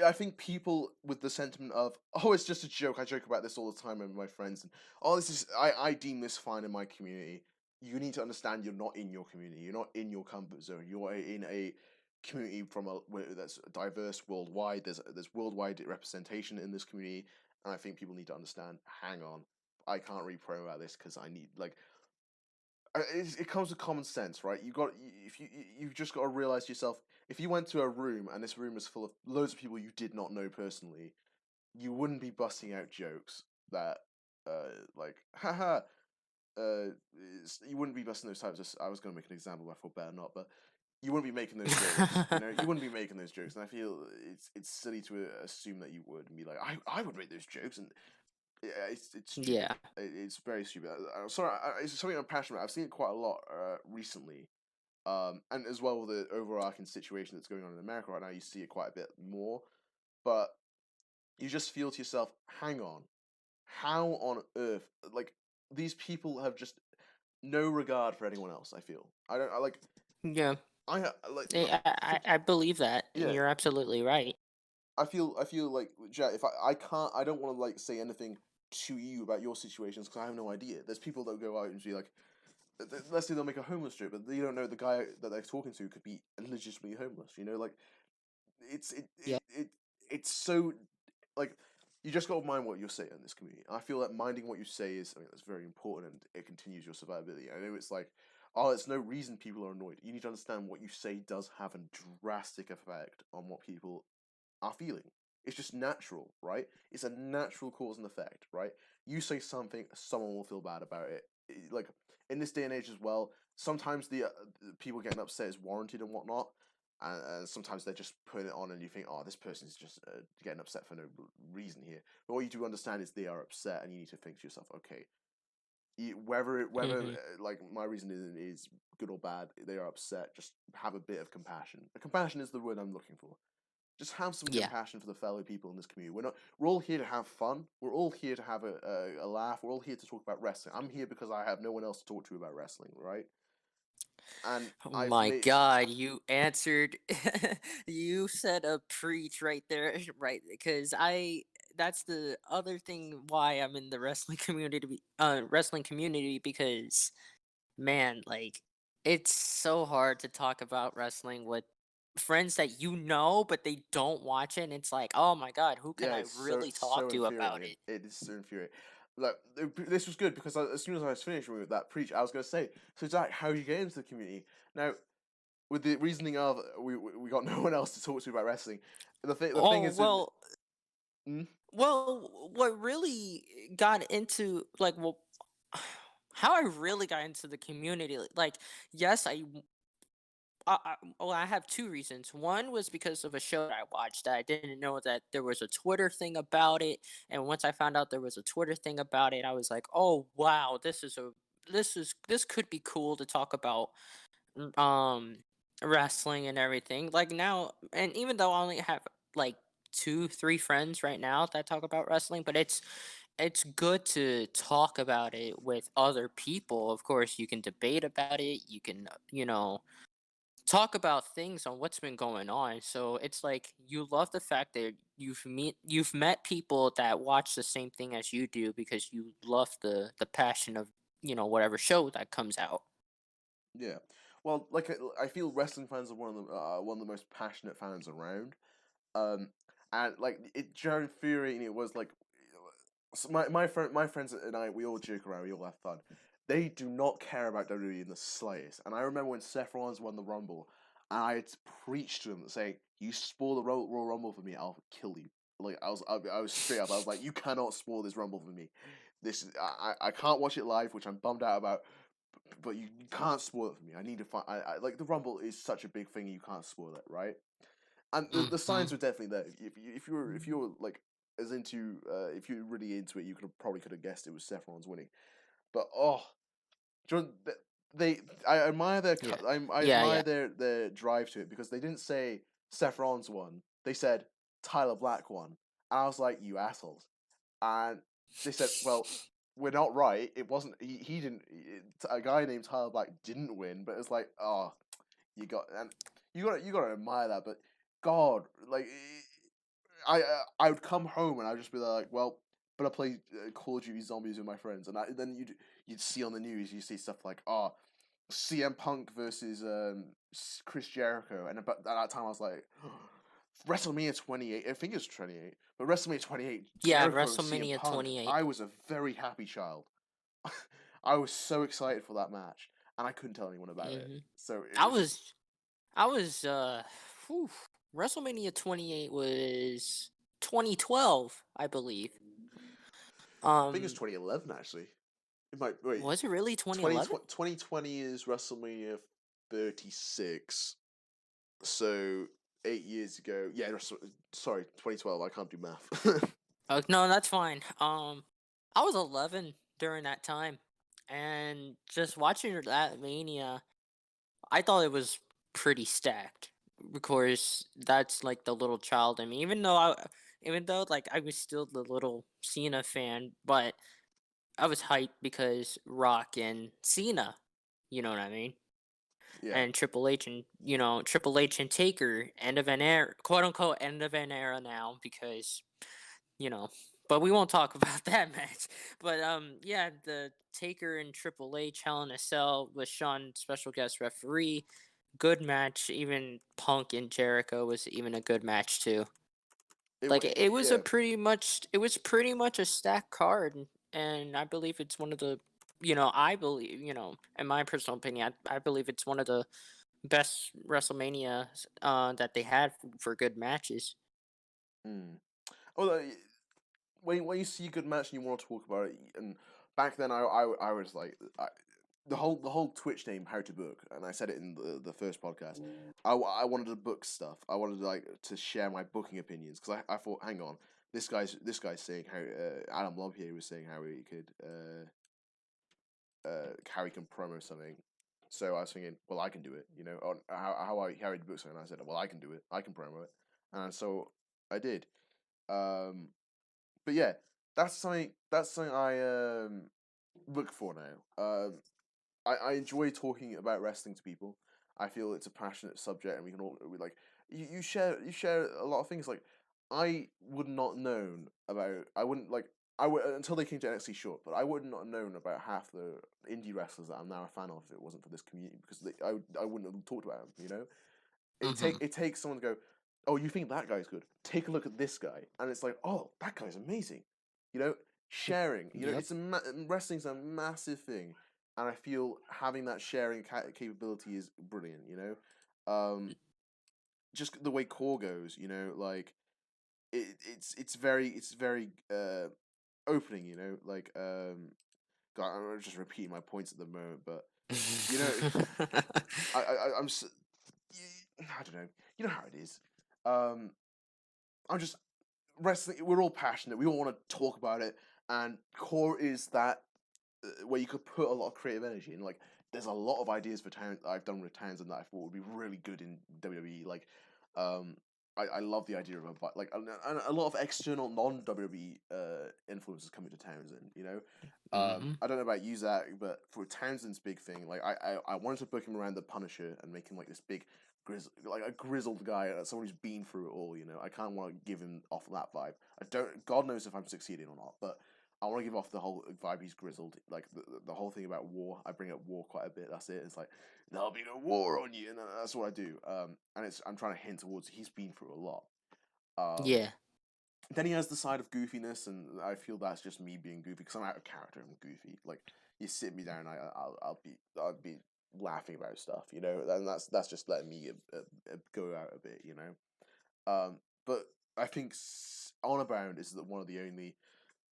S1: I think people with the sentiment of, oh, it's just a joke. I joke about this all the time with my friends, and oh, this is I deem this fine in my community. You need to understand you're not in your community. You're not in your comfort zone. You're in a community that's diverse worldwide. There's worldwide representation in this community, and I think people need to understand. Hang on, I can't really pro about this because I need like it comes with common sense, right? You've just got to realize to yourself, if you went to a room and this room was full of loads of people you did not know personally, you wouldn't be busting out jokes that like haha you wouldn't be busting those types of. I was going to make an example, but I thought better not. But you wouldn't be making those jokes, you know. You wouldn't be making those jokes, and I feel it's silly to assume that you would and be like, I would make those jokes, and yeah, it's stupid.
S2: Yeah.
S1: It's very stupid. I'm sorry, it's something I'm passionate about. I've seen it quite a lot recently, and as well with the overarching situation that's going on in America right now, you see it quite a bit more. But you just feel to yourself, hang on, how on earth, like these people have just no regard for anyone else. I feel I don't. I like.
S2: Yeah.
S1: Like.
S2: I believe that.
S1: Yeah,
S2: You're absolutely right.
S1: I feel like Jack, if I can't, I don't want to like say anything to you about your situations because I have no idea. There's people that go out and be like, let's say they'll make a homeless joke, but you don't know the guy that they're talking to could be legitimately homeless. You know, like it's
S2: Yeah.
S1: it's so like you just got to mind what you're saying in this community. I feel that minding what you say is something that's very important and it continues your survivability. I know it's like, oh, it's no reason people are annoyed. You need to understand what you say does have a drastic effect on what people are feeling. It's just natural, right? It's a natural cause and effect, right? You say something, someone will feel bad about it. Like in this day and age as well, sometimes the people getting upset is warranted and whatnot, and sometimes they're just putting it on, and you think, oh, this person's just getting upset for no reason here. But what you do understand is they are upset, and you need to think to yourself, okay, whether
S2: Mhm.
S1: like my reason is good or bad, they are upset. Just have a bit of compassion. Compassion is the word I'm looking for. Just have some
S2: Yeah.
S1: compassion for the fellow people in this community. We're all here to have fun. We're all here to have a laugh. We're all here to talk about wrestling. I'm here because I have no one else to talk to about wrestling, right? And
S2: Oh
S1: I've
S2: my
S1: made
S2: God, you answered. You said a preach right there, right? Because that's the other thing why I'm in the wrestling community. Wrestling community because man, like it's so hard to talk about wrestling with friends that but they don't watch it. And it's like, oh my God, who can
S1: yeah,
S2: I
S1: it's
S2: really talk
S1: so
S2: to about
S1: infuriating.
S2: it?
S1: It is so infuriating. Like this was good because as soon as I was finished with that preach, I was going to say, so Zach, how did you get into the community? Now, with the reasoning of we got no one else to talk to about wrestling. The thing
S2: Oh
S1: is, in,
S2: well,
S1: mm,
S2: what really got into how I really got into the community, like, yes, well, I have two reasons. One was because of a show that I watched. I didn't know that there was a Twitter thing about it, and once I found out there was a Twitter thing about it, I was like, "Oh wow, this could be cool to talk about wrestling and everything." Like now, and even though I only have like 2 3 friends right now that talk about wrestling, but it's good to talk about it with other people. Of course, you can debate about it. You can talk about things on what's been going on. So it's like you love the fact that you've met people that watch the same thing as you do because you love the passion of whatever show that comes out.
S1: yeah. Well, like I feel wrestling fans are one of the most passionate fans around. Um, and like it during Fury, and it was like so my friends and I, we all joke around, we all have fun. They do not care about WWE in the slightest. And I remember when Seth Rollins won the Rumble, and I had preached to them saying, "You spoil the Royal Rumble for me, I'll kill you." Like I was straight up. I was like, you cannot spoil this Rumble for me. This is I can't watch it live, which I'm bummed out about. But you can't spoil it for me. I need to find. Like the Rumble is such a big thing. You can't spoil it, right? And the signs
S2: Mhm.
S1: were definitely there. If you were like as into if you're really into it, you could have guessed it was Seth Rollins winning. But John, they I admire
S2: Yeah.
S1: I
S2: Yeah,
S1: admire
S2: yeah.
S1: their drive to it because they didn't say Seth Rollins won. They said Tyler Black won, and I was like, you assholes. And they said, well, we're not right. It wasn't. He didn't. A guy named Tyler Black didn't win, but it's like, oh, you got to admire that. But God, like, I would come home and I'd just be like, well, but I play Call of Duty Zombies with my friends, and then you'd see on the news, you see stuff like, oh, CM Punk versus Chris Jericho, and at that time I was like, WrestleMania 28, I think it's 28, but WrestleMania 28,
S2: Yeah,
S1: Jericho and CM
S2: WrestleMania
S1: Punk.
S2: 28.
S1: I was a very happy child. I was so excited for that match, and I couldn't tell anyone about it.
S2: Mhm.
S1: So it
S2: I
S1: was just,
S2: was I was whew, WrestleMania 28 was 2012, I believe.
S1: I think it's
S2: Um
S1: 2011 actually. It might wait.
S2: was it really
S1: 20,
S2: 2011?
S1: 2020 is WrestleMania 36. So 8 years ago, yeah. Sorry, 2012. I can't do math.
S2: Oh, no, that's fine. I was 11 during that time, and just watching that Mania, I thought it was pretty stacked because that's like the little child in me. Even though like I was still the little Cena fan, but I was hyped because Rock and Cena, you know what I mean?
S1: Yeah.
S2: And Triple H and Triple H and Taker, end of an era, quote unquote, end of an era now because you know. But we won't talk about that match. But yeah, the Taker and Triple H Hell in a Cell with Shawn special guest referee, good match. Even Punk and Jericho was even a good match too. Like it was a
S1: Yeah.
S2: pretty much a stacked card, and I believe it's one of the, I believe, in my personal opinion, I believe it's one of the best WrestleMania that they had for good matches.
S1: Mm. Although when you see a good match and you want to talk about it, and back then I was like the whole Twitch name How to Book, and I said it in the first podcast. I wanted to book stuff. I wanted to share my booking opinions because I thought, hang on, this guy's saying how Adam Lob here was saying how he could how he can promo something. So I was thinking, well, I can do it. You know, on how he book something. And I said, well, I can do it. I can promo it, and so I did. Um, but yeah, that's something I look for now. I enjoy talking about wrestling to people. I feel it's a passionate subject, and we can all like you share a lot of things. Like I would not known about. I wouldn't like. I would until they came to NXT short, but I would not known about half the indie wrestlers that I'm now a fan of if it wasn't for this community because I wouldn't have talked about them. You know,
S2: Hmm.
S1: it takes someone to go, oh, you think that guy's good? Take a look at this guy, and it's like, oh, that guy's amazing. You know, sharing. You know,
S2: Yep.
S1: it's wrestling's a massive thing, and I feel having that sharing capability is brilliant. You know, just the way core goes. You know, like it's very opening. You know, like God, I'm just repeating my points at the moment, but you know, I'm I don't know. You know how it is. Um, I'm just wrestling. We're all passionate. We all want to talk about it, and core is that where you could put a lot of creative energy in. Like, there's a lot of ideas for Town I've done with Townsend that I thought would be really good in WWE. Like, um, I love the idea of like a lot of external non WWE influences coming to Townsend. You know,
S2: Hmm.
S1: I don't know about you, Zack, but for Townsend's big thing, like I wanted to book him around the Punisher and make him like this big like a grizzled guy, someone who's been through it all. You know, I kind of want to give him off that vibe. I don't. God knows if I'm succeeding or not, but I want to give off the whole vibe he's grizzled. Like the whole thing about war. I bring up war quite a bit. That's it. It's like there'll be no war on you, and that's what I do. And I'm trying to hint towards he's been through a lot. Um,
S2: Yeah.
S1: then he has the side of goofiness, and I feel that's just me being goofy because I'm out of character. I'm goofy. Like you sit me down, I'll be laughing about stuff, you know, and that's just letting me go out a bit, you know. But I think Honor Bound is one of the only.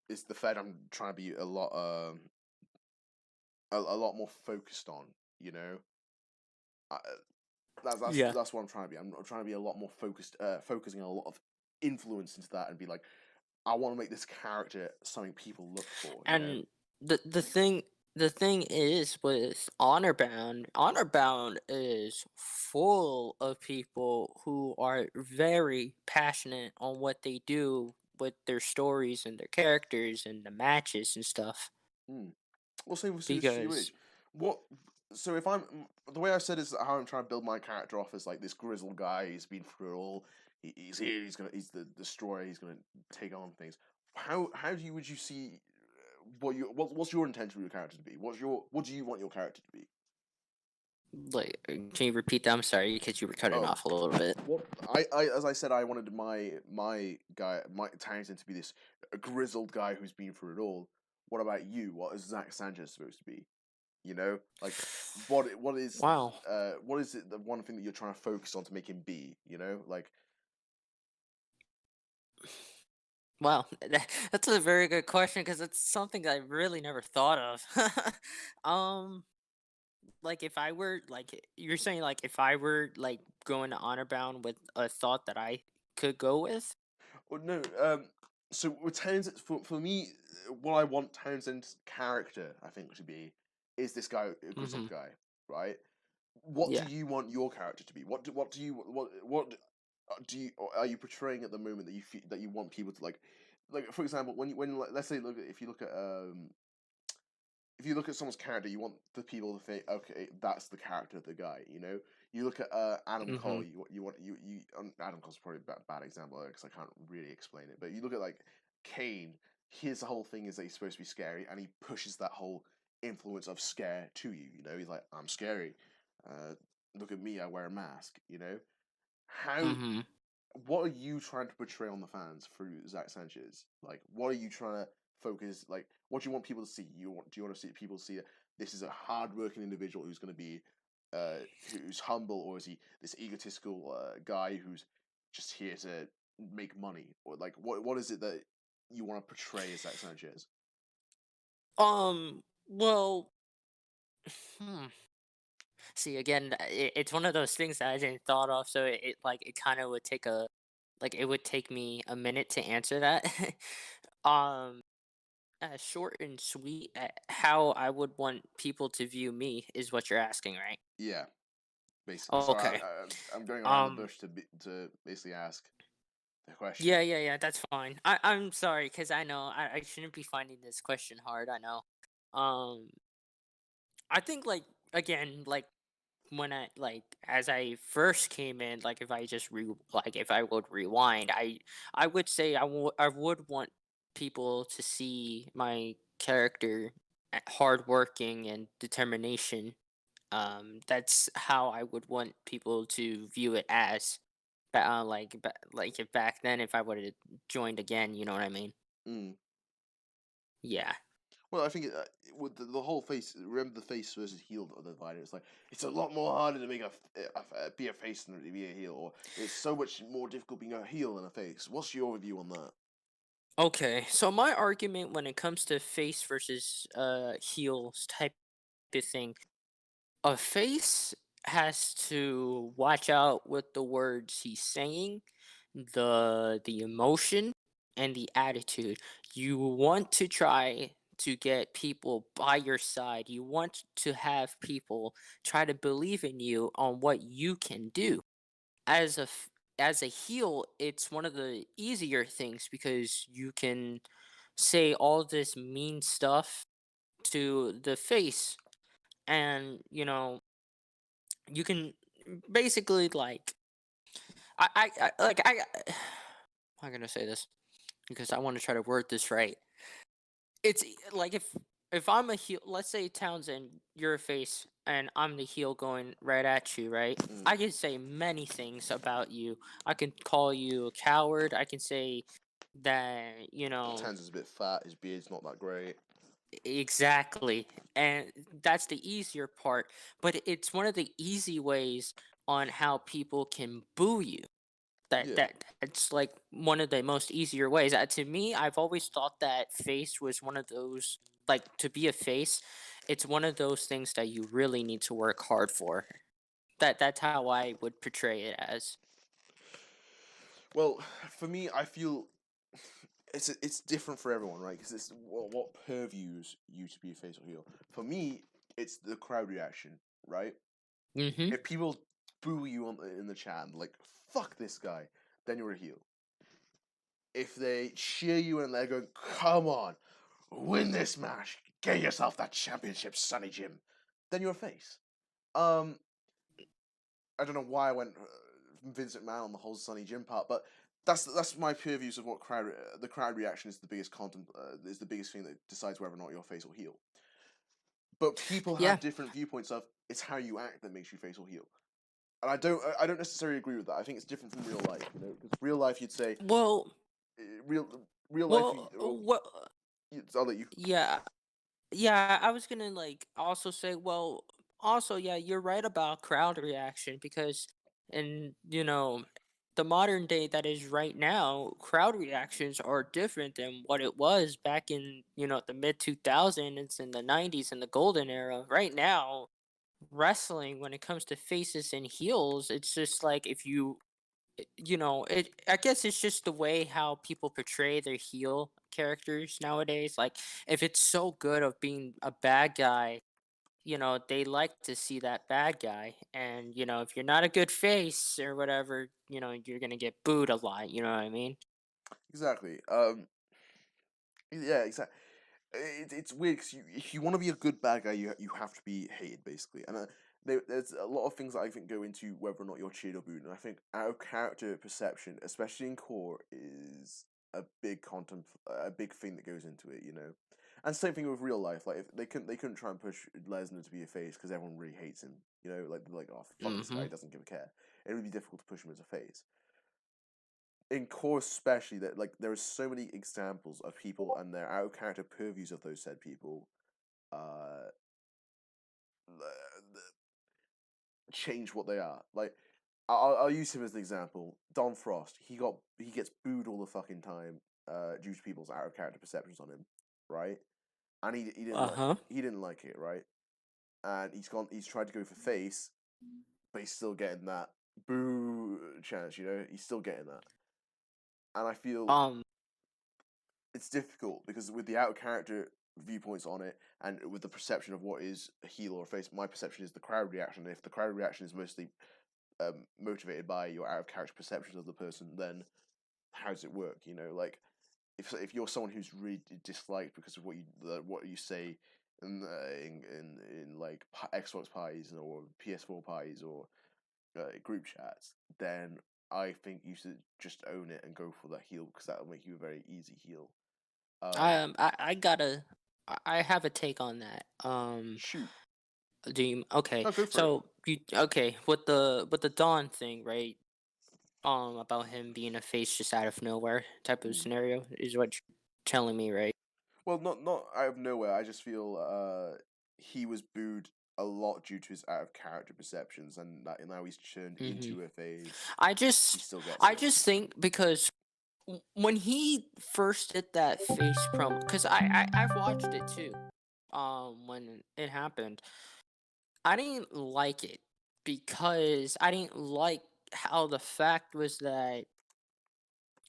S1: It's the Fed I'm trying to be a lot more focused on. You know, I,
S2: Yeah.
S1: that's what I'm trying to be. I'm trying to be a lot more focused, focusing a lot of influence into that, and be like, I want to make this character something people look for. You know.
S2: And the thing is with Honor Bound is full of people who are very passionate on what they do with their stories and their characters and the matches and stuff.
S1: Hmm. Well, same with
S2: Because
S1: CUH. What? So if the way I said is how I'm trying to build my character off as like this grizzled guy. He's been through it all. He's here. He's the destroyer. He's gonna take on things. How do you would you see what's your intention for your character to be? What do you want your character to be?
S2: like, can you repeat that? I'm sorry because you were cutting
S1: Oh,
S2: off a little bit.
S1: what I as I said, I wanted my guy, my Townsend, to be this grizzled guy who's been through it all. What about you? What is Zack Sanchez supposed to be? You know, like
S2: Wow.
S1: what is it the one thing that you're trying to focus on to make him be? You know, like
S2: Wow, that's a very good question because it's something I really never thought of. um, like if I were you're saying like if I were like going to honor bound with a thought that I could go with.
S1: well, no, so with Townsend, for me, what I want Townsend's character, I think, to be is this guy, a grizzled
S2: Mm-hmm.
S1: guy, right? What do
S2: Yeah.
S1: you want your character to be? What do you what do you or are you portraying at the moment that that you want people to like for example when let's say look if you look at someone's character, you want the people to think, okay, that's the character of the guy. You know, you look at Adam
S2: Mm-hmm.
S1: Cole. Adam Cole's probably a bad example because I can't really explain it. But you look at like Kane. His whole thing is that he's supposed to be scary, and he pushes that whole influence of scare to you. You know, he's like, I'm scary. Uh, Look at me, I wear a mask. You know, how
S2: Mm-hmm.
S1: what are you trying to portray on the fans through Zach Sanchez? Like, what are you trying to focus? Like, what do you want people to see? Do you want to see people see that this is a hardworking individual who's going to be, who's humble, or is he this egotistical guy who's just here to make money? Or like, what is it that you want to portray as Zach Sanchez?
S2: Well, hmm. See again, it's one of those things that I didn't thought of, so it kind of would take a like it would take me a minute to answer that. um Short and sweet, how I would want people to view me is what you're asking, right?
S1: Yeah, basically. Sorry,
S2: Okay.
S1: I'm going around the
S2: Um.
S1: bush to basically ask the question.
S2: Yeah. That's fine. I'm sorry because I know I shouldn't be finding this question hard. I know. Um. I think again when I as I first came in, if I just if I would rewind, I would say I would want people to see my character hardworking and determination. That's how I would want people to view it as. Like if back then, if I would have joined again, you know what I mean?
S1: Mm.
S2: Yeah.
S1: Well, I think with the whole face. Remember the face versus heel divider. It's like it's a lot more harder to make be a face than to be a heel, or it's so much more difficult being a heel than a face. What's your view on that?
S2: Okay. So my argument when it comes to face versus heels type of thing, a face has to watch out with the words he's saying, the emotion and the attitude. You want to try to get people by your side. You want to have people try to believe in you on what you can do. As as a heel, it's one of the easier things because you can say all this mean stuff to the face, and you can basically I'm gonna say this because I want to try to word this right. Like if I'm a heel, let's say Townsend, you're a face, and I'm the heel going right at you, right?
S1: Mm.
S2: I can say many things about you. I can call you a coward. I can say that
S1: Tenz's a bit fat. His beard's not that great.
S2: exactly, and that's the easier part. But it's one of the easy ways on how people can boo you.
S1: Yeah.
S2: It's like one of the most easier ways. To me, I've always thought that face was one of those, like, to be a face, it's one of those things that you really need to work hard for. That's how I would portray it as.
S1: Well, for me, I feel it's different for everyone, right? Because it's what purviews you to be a face or heel. For me, it's the crowd reaction, right?
S2: Mhm.
S1: If people boo you in the chat and like fuck this guy, then you're a heel. If they cheer you and they're going, come on, win this match, get yourself that championship, Sonny Jim, then you're a face. I don't know why I went Vincent Man on the whole Sonny Jim part, but that's my pure views of what the crowd reaction is the biggest is the biggest thing that decides whether or not you're face or heel. But people
S2: Yeah.
S1: have different viewpoints of it's how you act that makes you face or heel, and I don't necessarily agree with that. I think it's different from real life, you know, because real life you'd say
S2: Well,
S1: real life.
S2: well, well,
S1: I'll let you.
S2: yeah. Yeah, I was gonna like also say, well, also, yeah, you're right about crowd reaction because in, the modern day that is right now, crowd reactions are different than what it was back in, the mid 2000s and the 90s and the golden era. Right now, wrestling when it comes to faces and heels, it's just like if you I guess it's just the way how people portray their heel characters nowadays. Like, if it's so good of being a bad guy, they like to see that bad guy. And, if you're not a good face or whatever, you're gonna get booed a lot. You know what I mean?
S1: Exactly. Yeah, exactly. It's weird because if you want to be a good bad guy, you have to be hated basically, and there's a lot of things that I think go into whether or not you're cheered or booed, and I think out of character perception, especially in core, is a big thing that goes into it, you know. And same thing with real life. Like if they couldn't try and push Lesnar to be a face because everyone really hates him, you know. Like they're like, oh fuck this guy,
S2: Mm-hmm.
S1: he doesn't give a care. It would be difficult to push him as a face in core especially that like there are so many examples of people and their out of character purviews of those said people uh change what they are. Like I'll use him as an example. Don Frost, he gets booed all the fucking time due to people's out of character perceptions on him, right? And
S2: Uh-huh.
S1: he didn't like it, right? And he's tried to go for face, but he's still getting that boo chance, you know? He's still getting that. And I feel
S2: Um,
S1: it's difficult because with the out of character viewpoints on it and with the perception of what is a heel or a face, my perception is the crowd reaction. If the crowd reaction is mostly motivated by your out of character perceptions of the person, then how does it work? You know, like if you're someone who's really disliked because of what you say in like Xbox parties or PS4 parties or group chats, then I think you should just own it and go for that heel because that'll make you a very easy heel.
S2: I gotta, I have a take on that.
S1: Shoot.
S2: Okay?
S1: No, go for it.
S2: So okay with the Dawn thing, right? About him being a face just out of nowhere type of
S1: Mm.
S2: scenario is what you're telling me, right?
S1: Well, not out of nowhere. I just feel he was booed a lot due to his out of character perceptions, and that now he's turned
S2: Hmm.
S1: into a face.
S2: I
S1: He
S2: just,
S1: still gets
S2: I
S1: it.
S2: just think because when he first did that face promo, because I've watched it too. When it happened, I didn't like it because I didn't like how the fact was that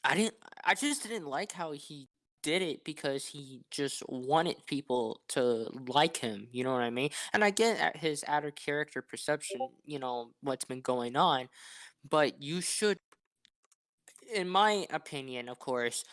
S2: I didn't I just didn't like how he did it because he just wanted people to like him, you know what I mean? And I get at his outer character perception, what's been going on, but you should, in my opinion, of course,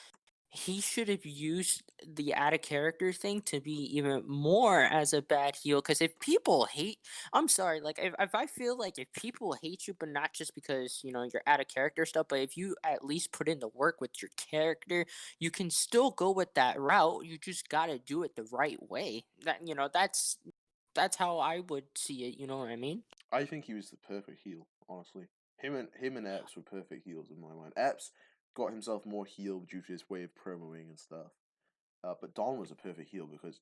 S2: he should have used the out of character thing to be even more as a bad heel. Because if people hate, I'm sorry, like if I feel like if people hate you, but not just because you're out of character stuff, but if you at least put in the work with your character, you can still go with that route. You just gotta do it the right way. That's how I would see it. You know what I mean?
S1: I think he was the perfect heel, honestly. Him and Epps were perfect heels in my mind. Epps got himself more heel due to his way of promoing and stuff. But Don was a perfect heel because,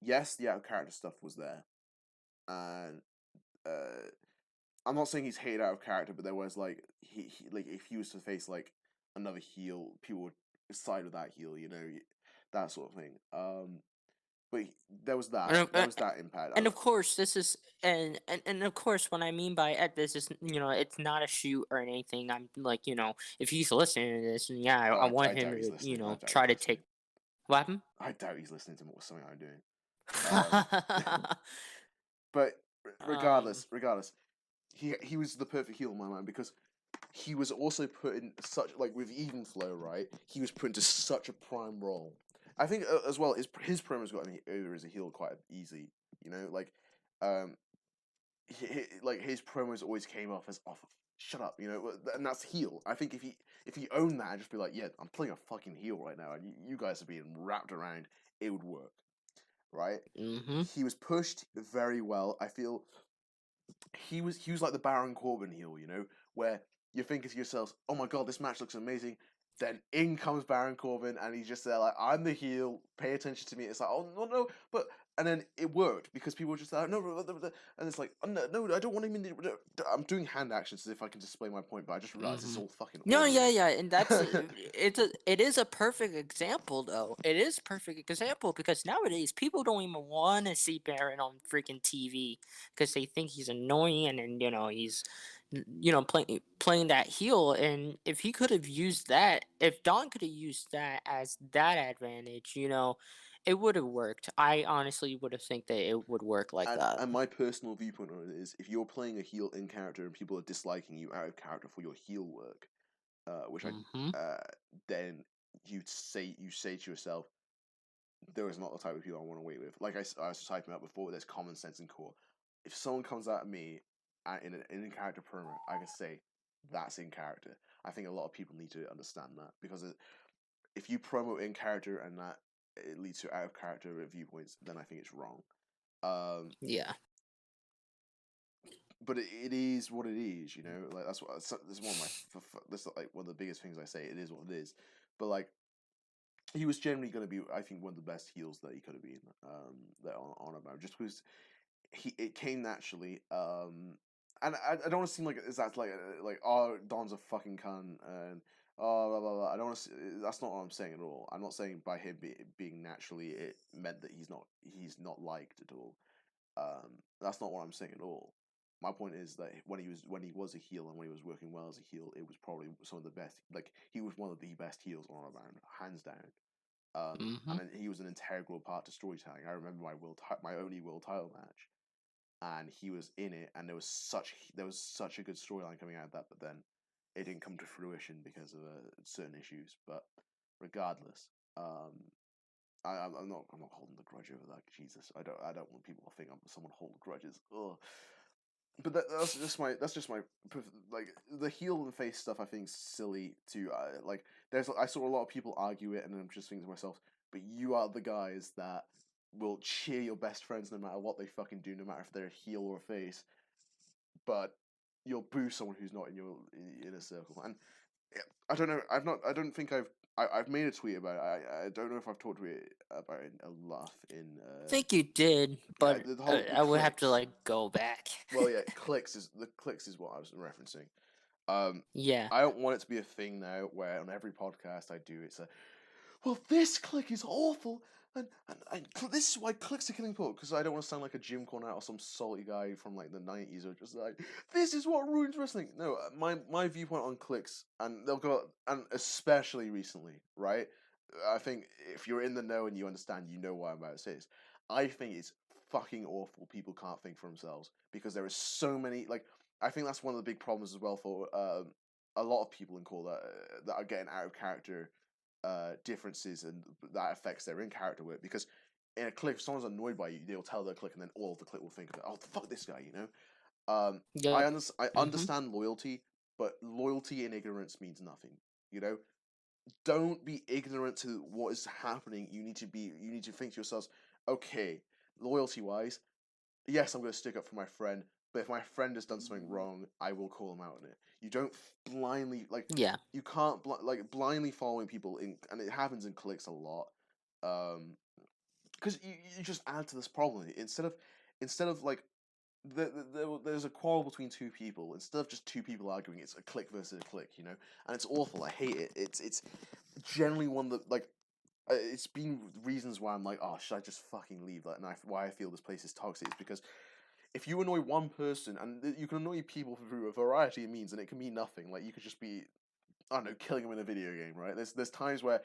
S1: yes, the out of character stuff was there, and uh, I'm not saying he's hated out of character, but there was like he like if he was to face like another heel, people would side with that heel, that sort of thing. But there was
S2: And,
S1: that
S2: of- uh,
S1: impact.
S2: and of course, this is and of course, what I mean by this is, it's not a shoot or anything. I'm like, if he's listening to this, and yeah, I want
S1: I
S2: him
S1: doubt he's
S2: to,
S1: listening. I doubt
S2: try
S1: he's
S2: to
S1: listening.
S2: take what happened.
S1: I doubt he's listening to something I'm doing. But
S2: um,
S1: regardless, he was the perfect heel in my mind because he was also put in such like with even flow, right? He was put into such a prime role. I think as well his promos got me over as a heel quite easy. Like um, like his promos always came off as off. Shut up, and that's heel. I think if he owned that and just be like, yeah, I'm playing a fucking heel right now, and you guys are being wrapped around, it would work, right?
S2: mm-hmm.
S1: He was pushed very well. I feel he was like the Baron Corbin heel, where you're thinking to yourselves, "Oh my god, this match looks amazing." Then in comes Baron Corbin, and he's just there like, "I'm the heel. Pay attention to me." It's like, "Oh no, but." And then it worked because people were just like, "No," and it's like, oh, no, I don't want him in the. I'm doing hand actions as if I can display my point, but I just realized it's
S2: Mm-hmm.
S1: all fucking
S2: No,
S1: audio.
S2: yeah, and it is a perfect example though. It is a perfect example because nowadays people don't even want to see Baron on freaking TV because they think he's annoying and he's playing that heel. And if he could have used that, if Don could have used that as that advantage, it would have worked. I honestly would have think that it would work like that.
S1: And my personal viewpoint on it is, if you're playing a heel in character and people are disliking you out of character for your heel work, which
S2: Mm-hmm.
S1: then you say to yourself, there is not the type of people I want to wait with. Like I was typing out before, there's common sense and core. If someone comes at me in an in character promo, I can say that's in character. I think a lot of people need to understand that because if you promote in character and that it leads to out of character viewpoints, then I think it's wrong. Um,
S2: Yeah.
S1: but it is what it is, Like that's what this is one of my this is like one of the biggest things I say. It is what it is. But like he was generally going to be, I think, one of the best heels that he could have been. That on about just because it came naturally. And I don't want to seem like is that like oh Don's a fucking cunt and oh blah blah blah. I don't want to. That's not what I'm saying at all. I'm not saying by him being naturally it meant that he's not liked at all. That's not what I'm saying at all. My point is that when he was a heel and when he was working well as a heel, it was probably some of the best. Like he was one of the best heels on around, hands down.
S2: Mm-hmm.
S1: And then he was an integral part to storytelling. I remember my only world title match, and he was in it, and there was such a good storyline coming out of that, but then it didn't come to fruition because of certain issues. But regardless, I'm not holding the grudge over that. Jesus, I don't want people to think I'm someone holding grudges. Ugh. But that's just my like the heel and face stuff. I think is silly to like. I saw a lot of people argue it, and I'm just thinking to myself, but you are the guys that will cheer your best friends no matter what they fucking do, no matter if they're a heel or a face. But you'll boo someone who's not in your inner circle, and I don't know. I don't think I've made a tweet about it. I don't know if I've talked about it enough in.
S2: I think you did,
S1: Yeah,
S2: but
S1: the
S2: I would have to
S1: clicks.
S2: go back.
S1: Well, yeah, clicks is what I was referencing. Um,
S2: Yeah.
S1: I don't want it to be a thing now where on every podcast I do it's a well, this click is awful, and this is why clicks are killing people. Because I don't want to sound like a Jim Cornette or some salty guy from like the '90s, or just like this is what ruins wrestling. No, my viewpoint on clicks, and they'll go, and especially recently, right? I think if you're in the know and you understand, you know what I'm about to say. Is I think it's fucking awful. People can't think for themselves because there is so many. Like I think that's one of the big problems as well for a lot of people in call that are getting out of character differences and that affects their in character work because in a click if someone's annoyed by you they'll tell their click and then all of the click will think of it, oh fuck this guy.
S2: Yep.
S1: I
S2: Mhm.
S1: understand loyalty, but loyalty in ignorance means nothing. you know don't be ignorant to what is happening. You need to think to yourselves, okay, loyalty wise, yes, I'm going to stick up for my friend, but if my friend has done something wrong, I will call him out on it. You don't blindly
S2: Yeah.
S1: you can't blindly following people in, and it happens in clicks a lot. Because you just add to this problem instead of like there's a quarrel between two people. Instead of just two people arguing, it's a clique versus a clique, you know, and it's awful. I hate it. It's generally one that like it's been reasons why I'm like, oh, should I just fucking leave? Like, and why I feel this place is toxic is because if you annoy one person, and you can annoy people through a variety of means, and it can mean nothing. Like you could just be, I don't know, killing them in a video game, right? There's times where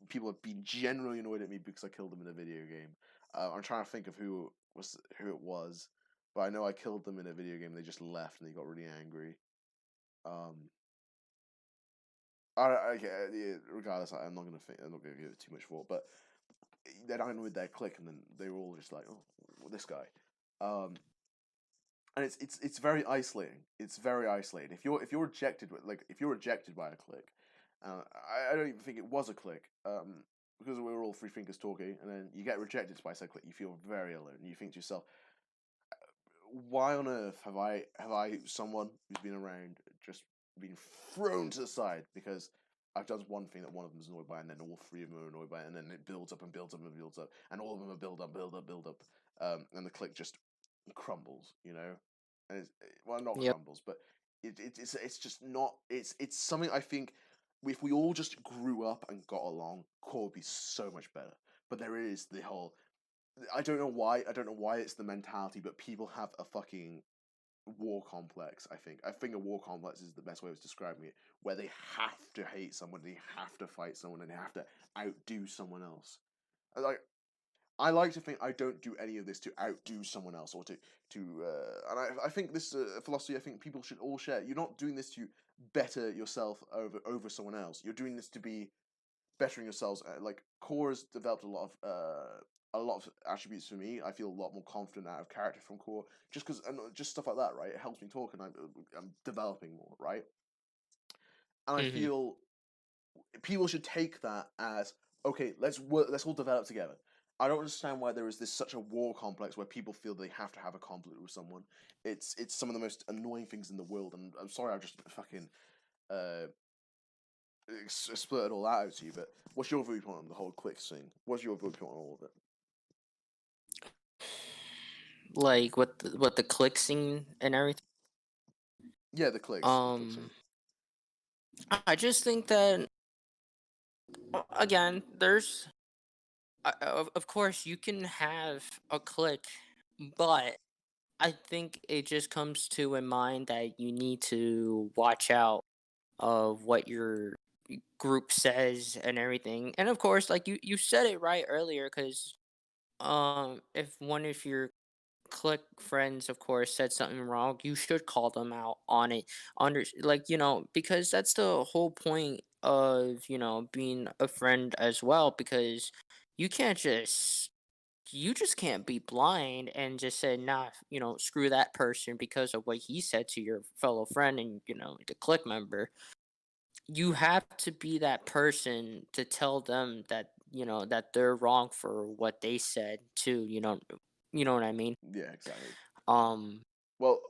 S1: people have been generally annoyed at me because I killed them in a video game. I'm trying to think of who it was, but I know I killed them in a video game. They just left and they got really angry. Um, yeah, regardless, I'm not gonna think. I'm not gonna give it too much thought. But then I annoyed their clique, and then they were all just like, "Oh, this guy." Um, and it's very isolating. It's very isolating. If you're rejected if you're rejected by a clique, I don't even think it was a clique. Because we were all free thinkers talking, and then you get rejected by said clique, you feel very alone. You think to yourself, why on earth have I someone who's been around just been thrown to the side because I've done one thing that one of them is annoyed by, and then all three of them are annoyed by it, and then it builds up and builds up and builds up, and all of them are build up, and the clique just crumbles, you know, and well, not
S2: Yep.
S1: crumbles, but it's just not. It's something I think if we all just grew up and got along, core would be so much better. But there is the whole. I don't know why. I don't know why it's the mentality, but people have a fucking war complex. I think a war complex is the best way of describing it, where they have to hate someone, they have to fight someone, and they have to outdo someone else. Like I like to think I don't do any of this to outdo someone else or and I think this philosophy I think people should all share. You're not doing this to better yourself over someone else. You're doing this to be bettering yourselves. Like Core has developed a lot of attributes for me. I feel a lot more confident out of character from Core just because and just stuff like that, right? It helps me talk and I'm developing more, right? And I
S2: Hmm.
S1: feel people should take that as okay. Let's work. Let's all develop together. I don't understand why there is this such a war complex where people feel they have to have a conflict with someone. It's some of the most annoying things in the world, and I'm sorry I just fucking uh split it all out to you. But what's your viewpoint on the whole click thing? What's your viewpoint on all of it?
S2: Like what the click scene and everything.
S1: Yeah, the click
S2: Um,
S1: thing.
S2: I just think that again, there's of course you can have a click, but I think it just comes to a mind that you need to watch out of what your group says and everything. And of course, like you said it right earlier, because if one of your click friends, of course, said something wrong, you should call them out on it. Like because that's the whole point of being a friend as well, because you can't just you just can't be blind and just say, nah, screw that person because of what he said to your fellow friend and the click member. You have to be that person to tell them that that they're wrong for what they said too. You know what I mean.
S1: Yeah, exactly.
S2: um
S1: Well,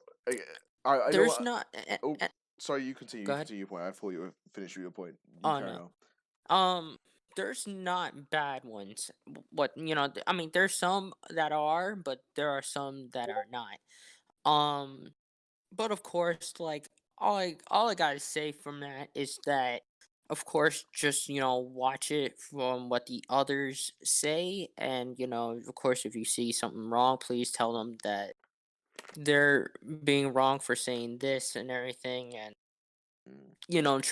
S1: I know
S2: there's
S1: what.
S2: not
S1: Oh, sorry. You continue.
S2: Go
S1: You
S2: ahead.
S1: continue your point. I thought you were finished with your point. You
S2: Oh
S1: carry
S2: no.
S1: on.
S2: There's not bad ones. What I mean, there's some that are, but there are some that are not. um but of course, like, all I gotta say from that is that, of course, just watch it from what the others say, and of course, if you see something wrong, please tell them that they're being wrong for saying this and everything. And
S1: Mm.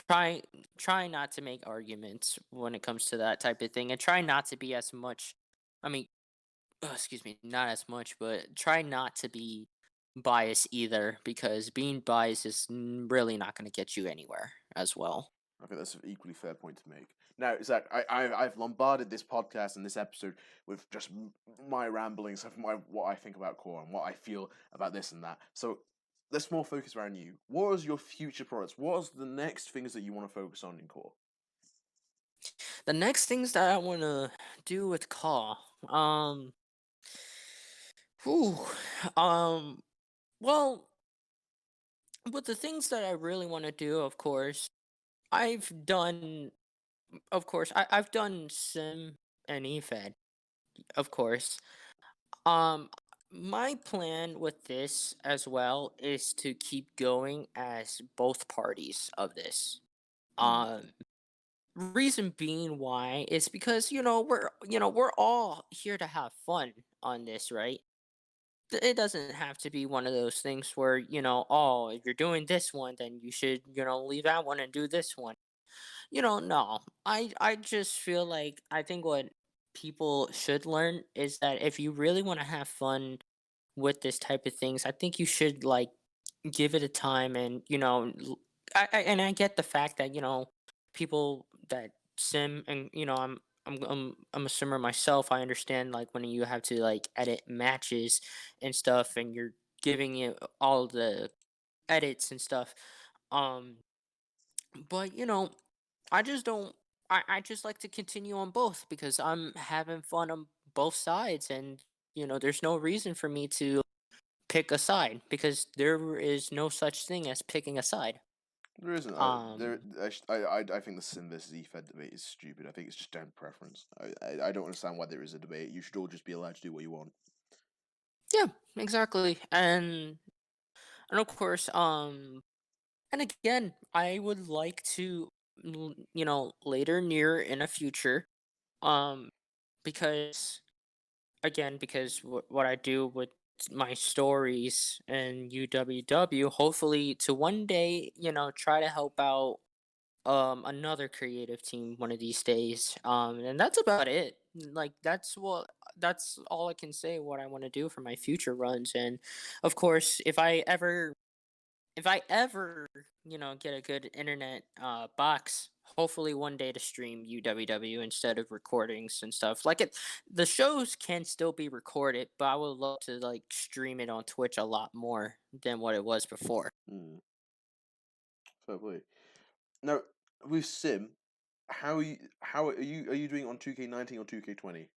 S2: try not to make arguments when it comes to that type of thing, and try not to be as much, I mean, excuse me, not as much, but try not to be biased either, because being biased is really not going to get you anywhere as well.
S1: I think that's an equally fair point to make. Now, Zach, I've bombarded this podcast and this episode with just my ramblings of what I think about core and what I feel about this and that. So let's more focus around you. What is your future products? What is the next things that you want to focus on in core?
S2: The next things that I want to do with call, whew, um, well, with the things that I really want to do, of course, I've done, I've done sim and efed, of course. Um, My plan with this as well is to keep going as both parties of this.
S1: Mm,
S2: Um, Reason being why is because we're all here to have fun on this, right? It doesn't have to be one of those things where oh, if you're doing this one, then you should leave that one and do this one. No. I just feel like I think what people should learn is that if you really want to have fun with this type of things, I think you should like give it a time and and I get the fact that people that sim and I'm a simmer myself. I understand like when you have to like edit matches and stuff and you're giving it all the edits and stuff. Um but I just don't I just like to continue on both because I'm having fun on both sides and there's no reason for me to pick a side because there is no such thing as picking a side.
S1: there isn't.
S2: Um,
S1: I think the Sim versus eFed debate is stupid. I think it's just down to preference. I don't understand why there is a debate. You should all just be allowed to do what you want.
S2: yeah, exactly. And of course, and again, I would like to, later near in a future, um, because because what I do with my stories and UWW, hopefully to one day, try to help out another creative team one of these days, and that's about it. Like that's all I can say what I want to do for my future runs. And of course, if I ever get a good internet box, hopefully one day to stream UWW instead of recordings and stuff like it. The shows can still be recorded, but I would love to like stream it on Twitch a lot more than what it was before.
S1: Mm, fair play. Now with Sim, how are you doing on 2K19 or 2K20?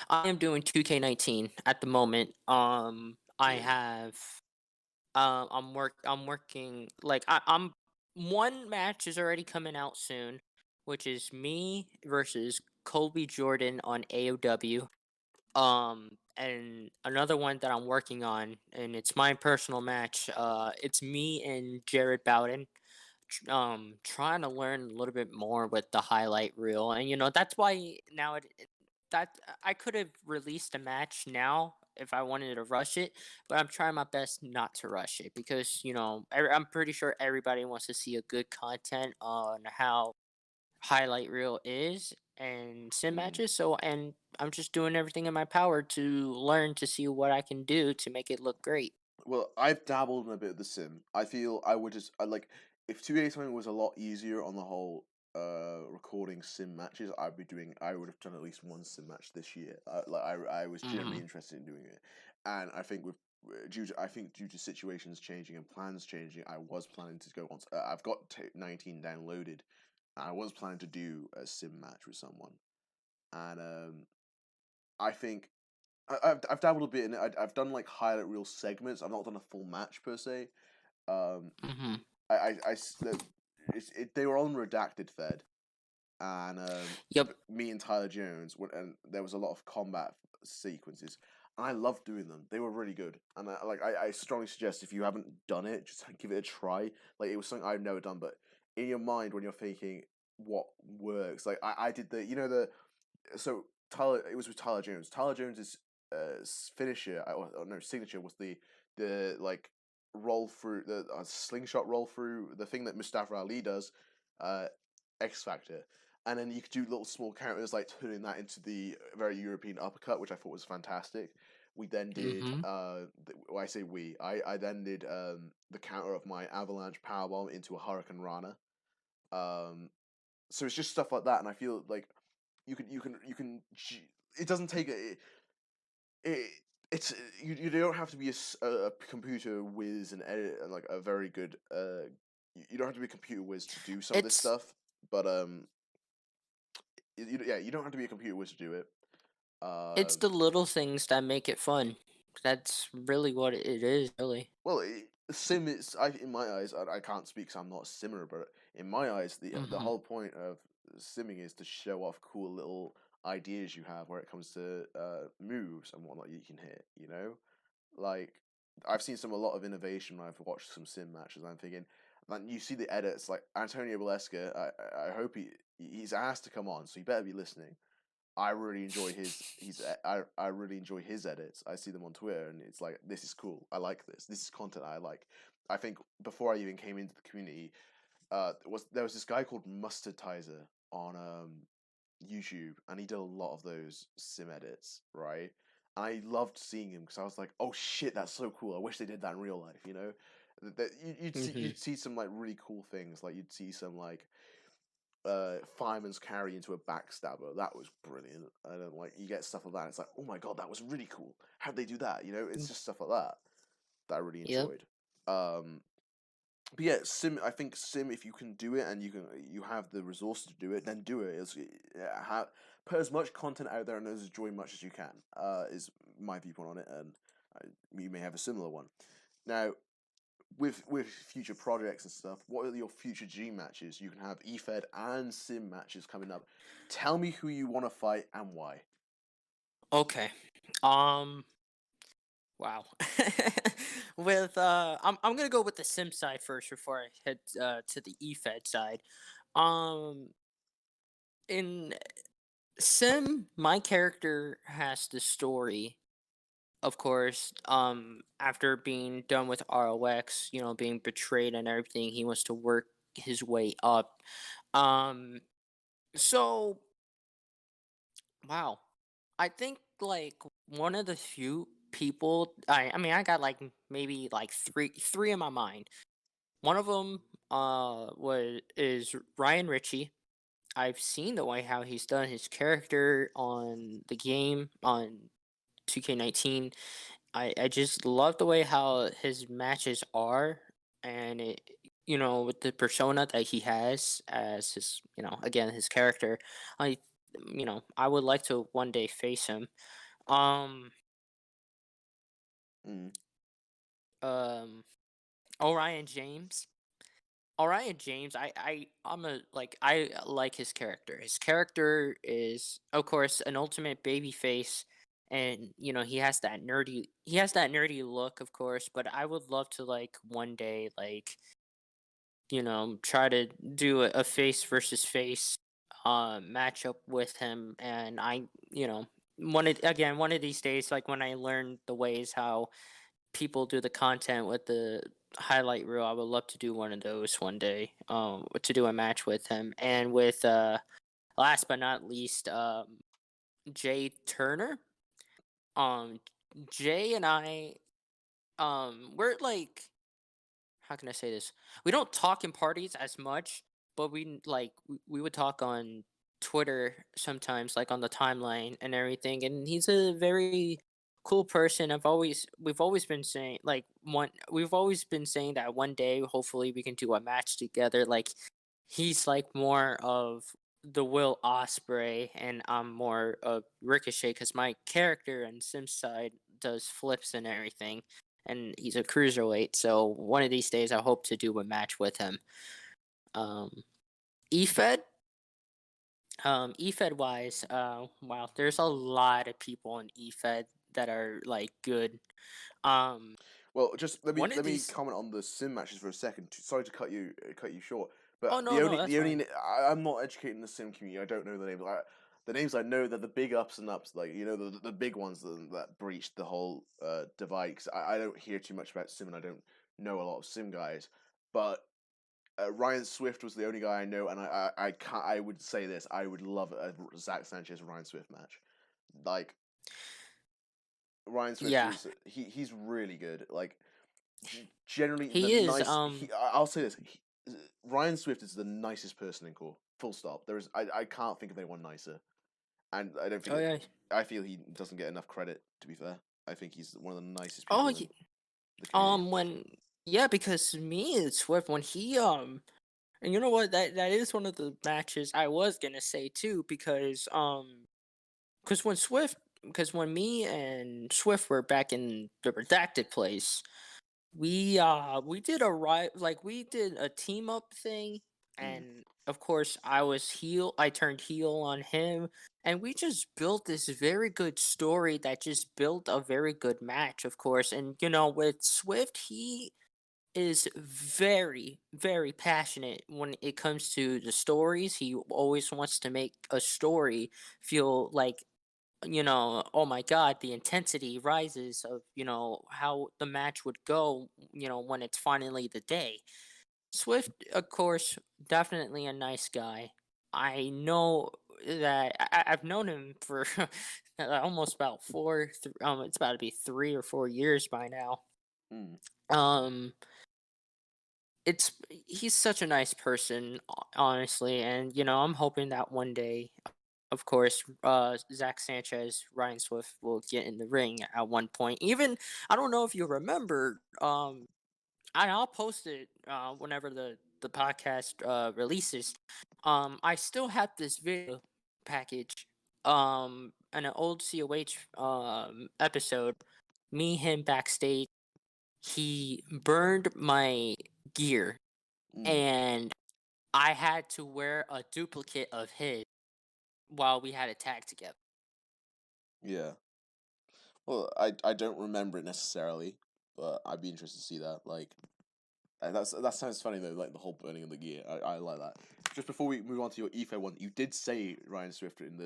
S2: I am doing 2K19 at the moment. I
S1: Yeah.
S2: have I'm working like I'm one match is already coming out soon, which is me versus Colby Jordan on AOW. And another one that I'm working on, and it's my personal match. It's me and Jared Bowden trying to learn a little bit more with the highlight reel, and that's why now that I could have released a match now if I wanted to rush it, but I'm trying my best not to rush it because I'm pretty sure everybody wants to see a good content on how highlight reel is and sim
S1: Mm.
S2: matches. So and I'm just doing everything in my power to learn to see what I can do to make it look great.
S1: Well, I've dabbled in a bit of the Sim. I feel I would just I like if 2K20 was a lot easier on the whole recording sim matches, I would have done at least one sim match this year. I was generally
S2: Hmm.
S1: interested in doing it. And I think with due to situations changing and plans changing, I was planning to go on. I've got 19 downloaded. I was planning to do a sim match with someone, and I think I've dabbled a bit in it. I've done like highlight reel segments. I've not done a full match per se. Um,
S2: Hmm.
S1: they were on redacted fed, and
S2: Yep.
S1: me and Tyler Jones and there was a lot of combat sequences, and I loved doing them. They were really good, and I strongly suggest if you haven't done it, just give it a try. Like it was something I've never done, but in your mind when you're thinking what works, like I did the so Tyler, it was with Tyler Jones. Tyler Jones's finisher, or no, signature was the like roll through the slingshot roll through the thing that Mustafa Ali does, uh, X Factor, and then you could do little small counters like turning that into the very European uppercut, which I thought was fantastic. We then did
S2: Hmm.
S1: well, I say I then did the counter of my avalanche powerbomb into a Hurricane Rana. Um, so it's just stuff like that, and I feel like you can. It doesn't take it it's you don't have to be a computer whiz and edit and like a very good you don't have to be a computer whiz to do some of this
S2: It's
S1: stuff, but yeah, you don't have to be a computer whiz to do it.
S2: it's
S1: Um,
S2: the little things that make it fun. That's really what it is, really.
S1: well, sim is in my eyes. I can't speak, 'cause I'm not a simmer, but in my eyes, the
S2: Hmm.
S1: whole point of simming is to show off cool little ideas you have where it comes to moves and whatnot you can hit. You know, like I've seen a lot of innovation when I've watched some sim matches. I'm thinking, man, you see the edits like Antonio Baleska. I hope he's asked to come on, so you better be listening. I really enjoy I really enjoy his edits. I see them on Twitter, and it's like, this is cool. I like this. This is content I like. I think before I even came into the community, there was this guy called Mustardtizer on YouTube, and he did a lot of those sim edits, right? I loved seeing him because I was like, "Oh shit, that's so cool! I wish they did that in real life." You know,
S2: Hmm.
S1: you'd see some like really cool things, like you'd see some like fireman's carry into a backstabber. That was brilliant. And then like you get stuff like that. It's like, oh my god, that was really cool. How'd they do that? You know, it's just stuff like that that I really
S2: Yep.
S1: enjoyed. But yeah, sim. I think sim. If you can do it and you have the resources to do it, then do it. Put as much content out there and as enjoy much as you can. Is my viewpoint on it, and you may have a similar one. Now, with future projects and stuff, what are your future G matches? You can have EFED and Sim matches coming up. Tell me who you want to fight and why.
S2: Okay. Um. Wow. I'm gonna go with the sim side first before I head to the EFED side. Um, in sim, my character has the story. Of course, after being done with ROX, being betrayed and everything, he wants to work his way up. Um, so wow, I think like one of the few people I mean I got like maybe like three in my mind. One of them was is Ryan Ritchie. I've seen the way how he's done his character on the game on 2K19. I just love the way how his matches are, and with the persona that he has as his, again, his character. I I would like to one day face him. Um
S1: Mm.
S2: um Orion James. Orion James, I like his character. His character is, of course, an ultimate baby face, and he has that nerdy look, of course. But I would love to like one day try to do a face versus face matchup with him, and one of these days, like when I learn the ways how people do the content with the highlight reel, I would love to do one of those one day. To do a match with him, and with last but not least, Jay Turner. Um, Jay and I, we're like, how can I say this? We don't talk in parties as much, but we would talk on Twitter sometimes, like on the timeline and everything. And he's a very cool person. We've always been saying we've always been saying that one day hopefully we can do a match together. Like he's like more of the Will Osprey, and I'm more of Ricochet because my character and Sim side does flips and everything, and he's a cruiserweight. So one of these days, I hope to do a match with him. Um, EFED, EFED wise, wow, there's a lot of people in EFED that are like good. Um,
S1: Well, just
S2: one of
S1: let me
S2: these.
S1: comment on the sim matches for a second. Sorry to cut you short,
S2: Oh
S1: but
S2: no, no, that's
S1: the
S2: fine.
S1: only I'm not educated in the sim community. I don't know the names. The names I know, they're the big ups and ups, like the big ones that breached the whole divide. Cause I don't hear too much about sim, and I don't know a lot of sim guys. But Ryan Swift was the only guy I know, and I can't. I would say this: I would love a Zack Sanchez Ryan Swift match. Like Ryan Swift
S2: Yeah,
S1: is he's really good. Like generally the
S2: he is.
S1: nice. I'll say this: Ryan Swift is the nicest person in core. Full stop. I can't think of anyone nicer, and I don't think
S2: Oh yeah.
S1: I feel he doesn't get enough credit. To be fair, I think he's one of the nicest
S2: Oh,
S1: people in the community.
S2: when yeah, because me and Swift when he and you know what, that is one of the matches I was gonna say too, because when me and Swift were back in the redacted place, we did a team up thing,
S1: Mm.
S2: and of course I turned heel on him, and we just built this very good story that just built a very good match, of course. And with Swift, he is very, very passionate when it comes to the stories. He always wants to make a story feel like, oh my God, the intensity rises of, how the match would go, when it's finally the day. Swift, of course, definitely a nice guy. I know that I've known him for almost about it's about to be 3 or 4 years by now.
S1: Mm.
S2: Um, he's such a nice person, honestly, and I'm hoping that one day, of course, Zack Sanchez, Ryan Swift will get in the ring at one point. Even I don't know if you remember, I'll post it whenever the podcast releases. I still have this video package, an old COH episode, me him backstage. He burned my gear,
S1: Mm.
S2: and I had to wear a duplicate of his while we had a tag together.
S1: Yeah. Well, I don't remember it necessarily, but I'd be interested to see that. Like, and that sounds funny though, like the whole burning of the gear. I like that. Just before we move on to your EFO one, you did say Ryan Swift in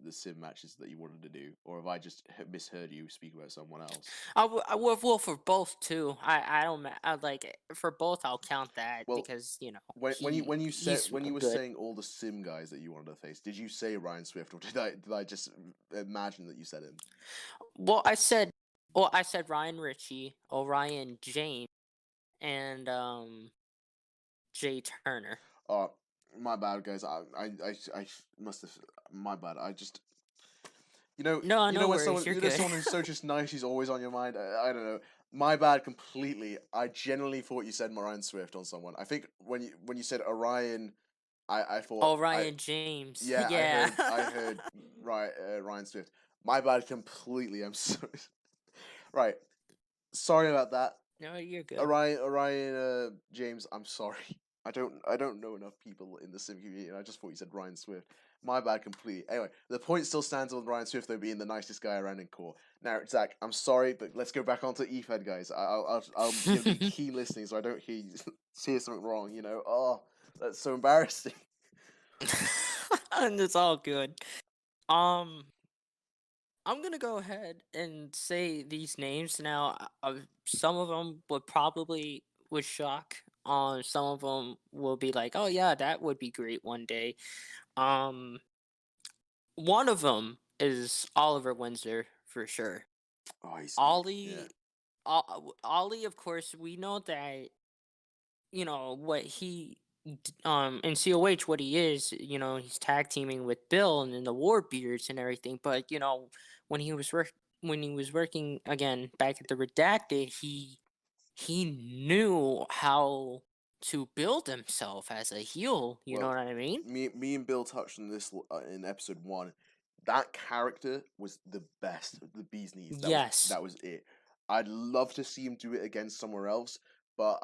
S1: the sim matches that you wanted to do, or have I just misheard you speak about someone else?
S2: Well, for both too. I don't I, like for both. I'll count that
S1: Well,
S2: because
S1: when
S2: he's
S1: when you were
S2: good.
S1: saying all the sim guys that you wanted to face, did you say Ryan Swift, or did I just imagine that you said him?
S2: Well, I said Ryan Ritchie, Orion James, and Jay Turner.
S1: Oh, my bad, guys. I must have, my bad. I just,
S2: No, no
S1: when
S2: worries. You're good.
S1: someone who's so just nice, he's always on your mind. I don't know. My bad completely. I genuinely thought you said Ryan Swift on someone. I think when you said Orion, I thought
S2: Orion James.
S1: yeah,
S2: Yeah.
S1: I heard Ryan Swift. My bad completely. I'm so right. Sorry about that.
S2: No, you're good.
S1: Orion James, I'm sorry. I don't know enough people in the sim community, and I just thought you said Ryan Swift. My bad completely. Anyway, the point still stands on Ryan Swift though being the nicest guy around in core. Now, Zach, I'm sorry, but let's go back onto EFED, guys. I'm gonna be keen listening so I don't hear say something wrong. Oh, that's so embarrassing.
S2: And it's all good. Um, I'm gonna go ahead and say these names now. Some of them would shock. Some of them will be like, "Oh yeah, that would be great one day." Um, one of them is Oliver Windsor for sure.
S1: Oh, he's yeah.
S2: Ollie, Ollie, of course, we know that what in COH what he is. He's tag teaming with Bill and then the Warbeards and everything. But when he was when he was working again back at the Redacted, he knew how to build himself as a heel. You know
S1: Well,
S2: what I mean?
S1: me and Bill touched on this in episode one. That character was the best, the bee's knees.
S2: Yes.
S1: That was it. I'd love to see him do it again somewhere else, but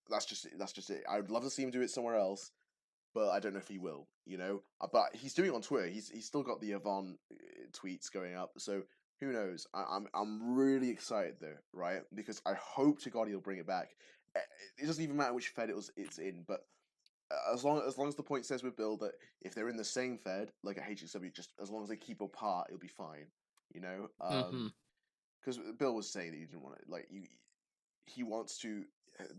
S1: that's just it. I would love to see him do it somewhere else, but I don't know if he will. But he's doing it on Twitter. He's still got the Yvonne tweets going up, so who knows? I'm really excited though, right? Because I hope to God he'll bring it back. It doesn't even matter which Fed it's in, but as long as the point says with Bill that if they're in the same Fed, like a HXW, just as long as they keep apart, it'll be fine. You know,
S2: Mm-hmm.
S1: because Bill was saying that he didn't want to like you. He wants to.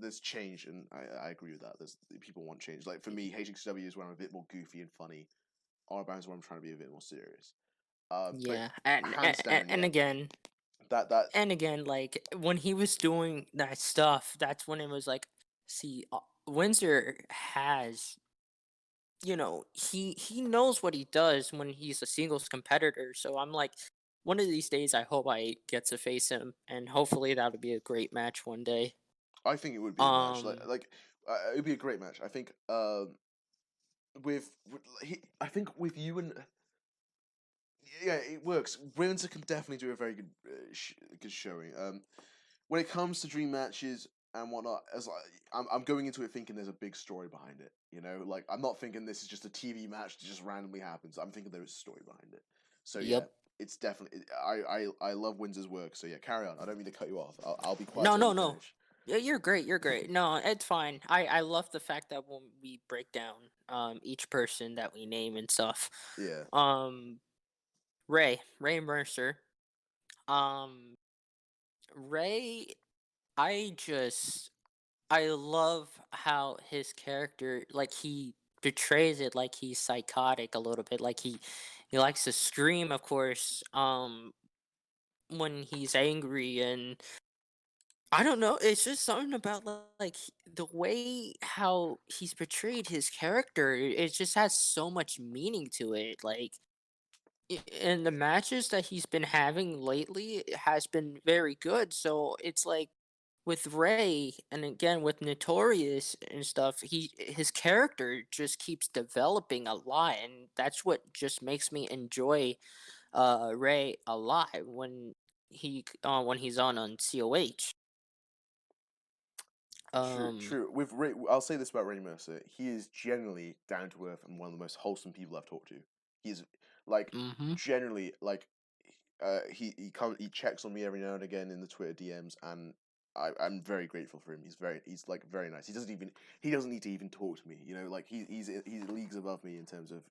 S1: There's change, and I agree with that. There's people want change. Like for me, HXW is where I'm a bit more goofy and funny. R-Bound is where I'm trying to be a bit more serious. But
S2: Yeah, and,
S1: hands down,
S2: and
S1: yeah.
S2: again,
S1: That
S2: like when he was doing that stuff, that's when it was like, see, Windsor has, he knows what he does when he's a singles competitor. So I'm like, one of these days, I hope I get to face him, and hopefully that'll be a great match one day.
S1: I think it would be a match.
S2: Um,
S1: It would be a great match. I think I think with you and yeah, it works. Windsor can definitely do a very good good showing. When it comes to dream matches, and whatnot. I'm going into it thinking there's a big story behind it. You know, like I'm not thinking this is just a TV match that just randomly happens. I'm thinking there is a story behind it. So yeah,
S2: Yep.
S1: it's definitely. I love Windsor's work. So yeah, carry on. I don't mean to cut you off. I'll be quiet
S2: No,
S1: to let
S2: no,
S1: you
S2: no.
S1: finish.
S2: Yeah, you're great. You're great. No, it's fine. I love the fact that when we break down each person that we name and stuff.
S1: Yeah,
S2: Um, Ray Mercer. Um, Ray. I just I love how his character, like, he betrays it like he's psychotic a little bit, like he likes to scream, of course, when he's angry, and I don't know, it's just something about, like, the way how he's portrayed his character, it just has so much meaning to it, like, and the matches that he's been having lately has been very good. So it's like with Ray and again with Notorious and stuff, his character just keeps developing a lot, and that's what just makes me enjoy Ray a lot when he's on COH.
S1: true,
S2: Um.
S1: true. With Ray, I'll say this about Ray Mercer: he is generally down to earth and one of the most wholesome people I've talked to. He's like
S2: Mhm.
S1: generally like he checks on me every now and again in the Twitter DMs, and I'm very grateful for him. He's like very nice. He doesn't need to even talk to me. You know, like he's leagues above me in terms of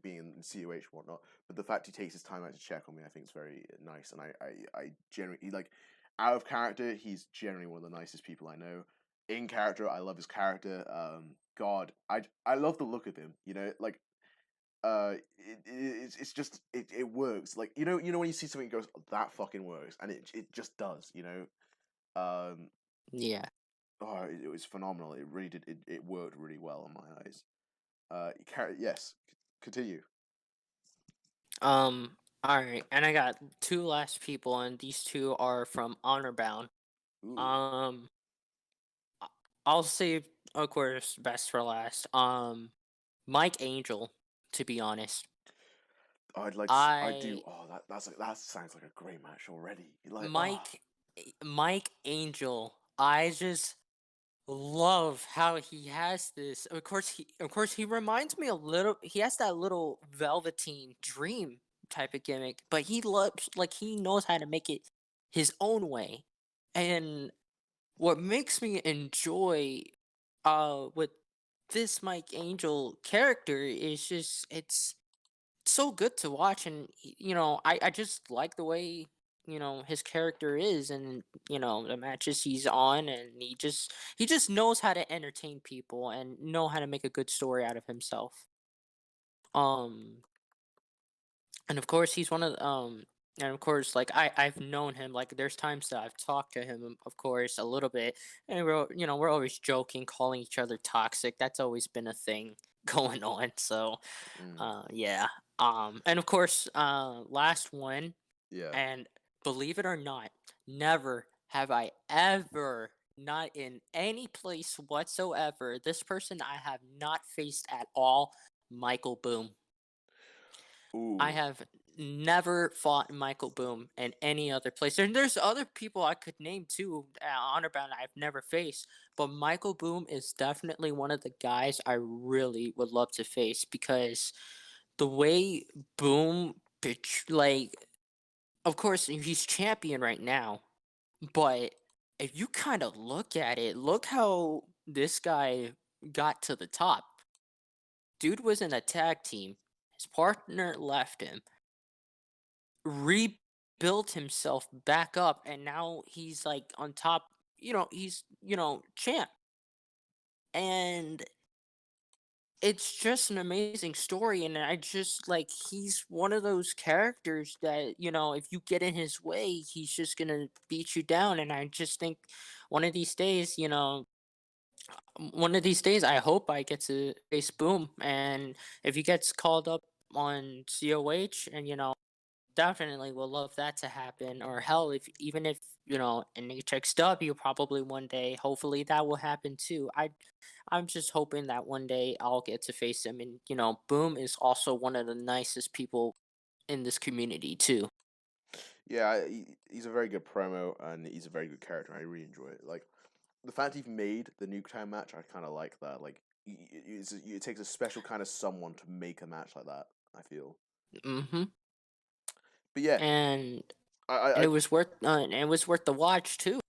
S1: being in COH and whatnot. But the fact he takes his time out to check on me, I think is very nice. And I generally like out of character, he's generally one of the nicest people I know. In character, I love his character. God, I love the look of him. You know, like it's just it works, like you know when you see something goes, that fucking works, and it just does, you know. um
S2: Yeah.
S1: oh, it was phenomenal. It really did, it worked really well in my eyes. Yes, continue.
S2: All right, and I got two last people, and these two are from Honor Bound.
S1: Ooh,
S2: Um, I- I'll save, of course, best for last. Mike Angel, to be honest.
S1: I do.
S2: I
S1: Oh, that sounds like a great match already, like, oh.
S2: Mike Angel. I just love how he has this. Of course he reminds me a little. He has that little Velveteen Dream type of gimmick, but he loves, like, he knows how to make it his own way. And what makes me enjoy with this Mike Angel character is just it's so good to watch, and I just like the way his character is, and the matches he's on, and he just knows how to entertain people and know how to make a good story out of himself. um and of course he's one of and of course, like, I've known him, like, there's times that I've talked to him, of course, a little bit, and we're always joking, calling each other toxic. That's always been a thing going on. So
S1: Mm,
S2: yeah. And of course, last one,
S1: yeah.
S2: and believe it or not, never have I ever, not in any place whatsoever, this person I have not faced at all, Michael Boom. I
S1: Ooh,
S2: have never fought Michael Boom in any other place. And there's other people I could name too, honor bound, I've never faced. But Michael Boom is definitely one of the guys I really would love to face, because the way Boom, like, of course, he's champion right now. But if you kind of look at it, look how this guy got to the top. Dude was in a tag team. His partner left him, rebuilt himself back up, and now he's like on top. He's champ, and it's just an amazing story. And I just, like, he's one of those characters that, if you get in his way, he's just gonna beat you down. And I just think one of these days, I hope I get to face Boom, and if he gets called up on COH, and definitely will love that to happen. Or hell, if even if in HXW, probably one day, hopefully that will happen too. I'm just hoping that one day I'll get to face him. And Boom is also one of the nicest people in this community too.
S1: yeah. He's a very good promo, and he's a very good character. I really enjoy it. Like, the fact you've made the Nuketown match, I kind of like that. Like, it takes a special kind of someone to make a match like that. I feel,
S2: Mm-hmm.
S1: but yeah,
S2: And
S1: I
S2: it was worth the watch too.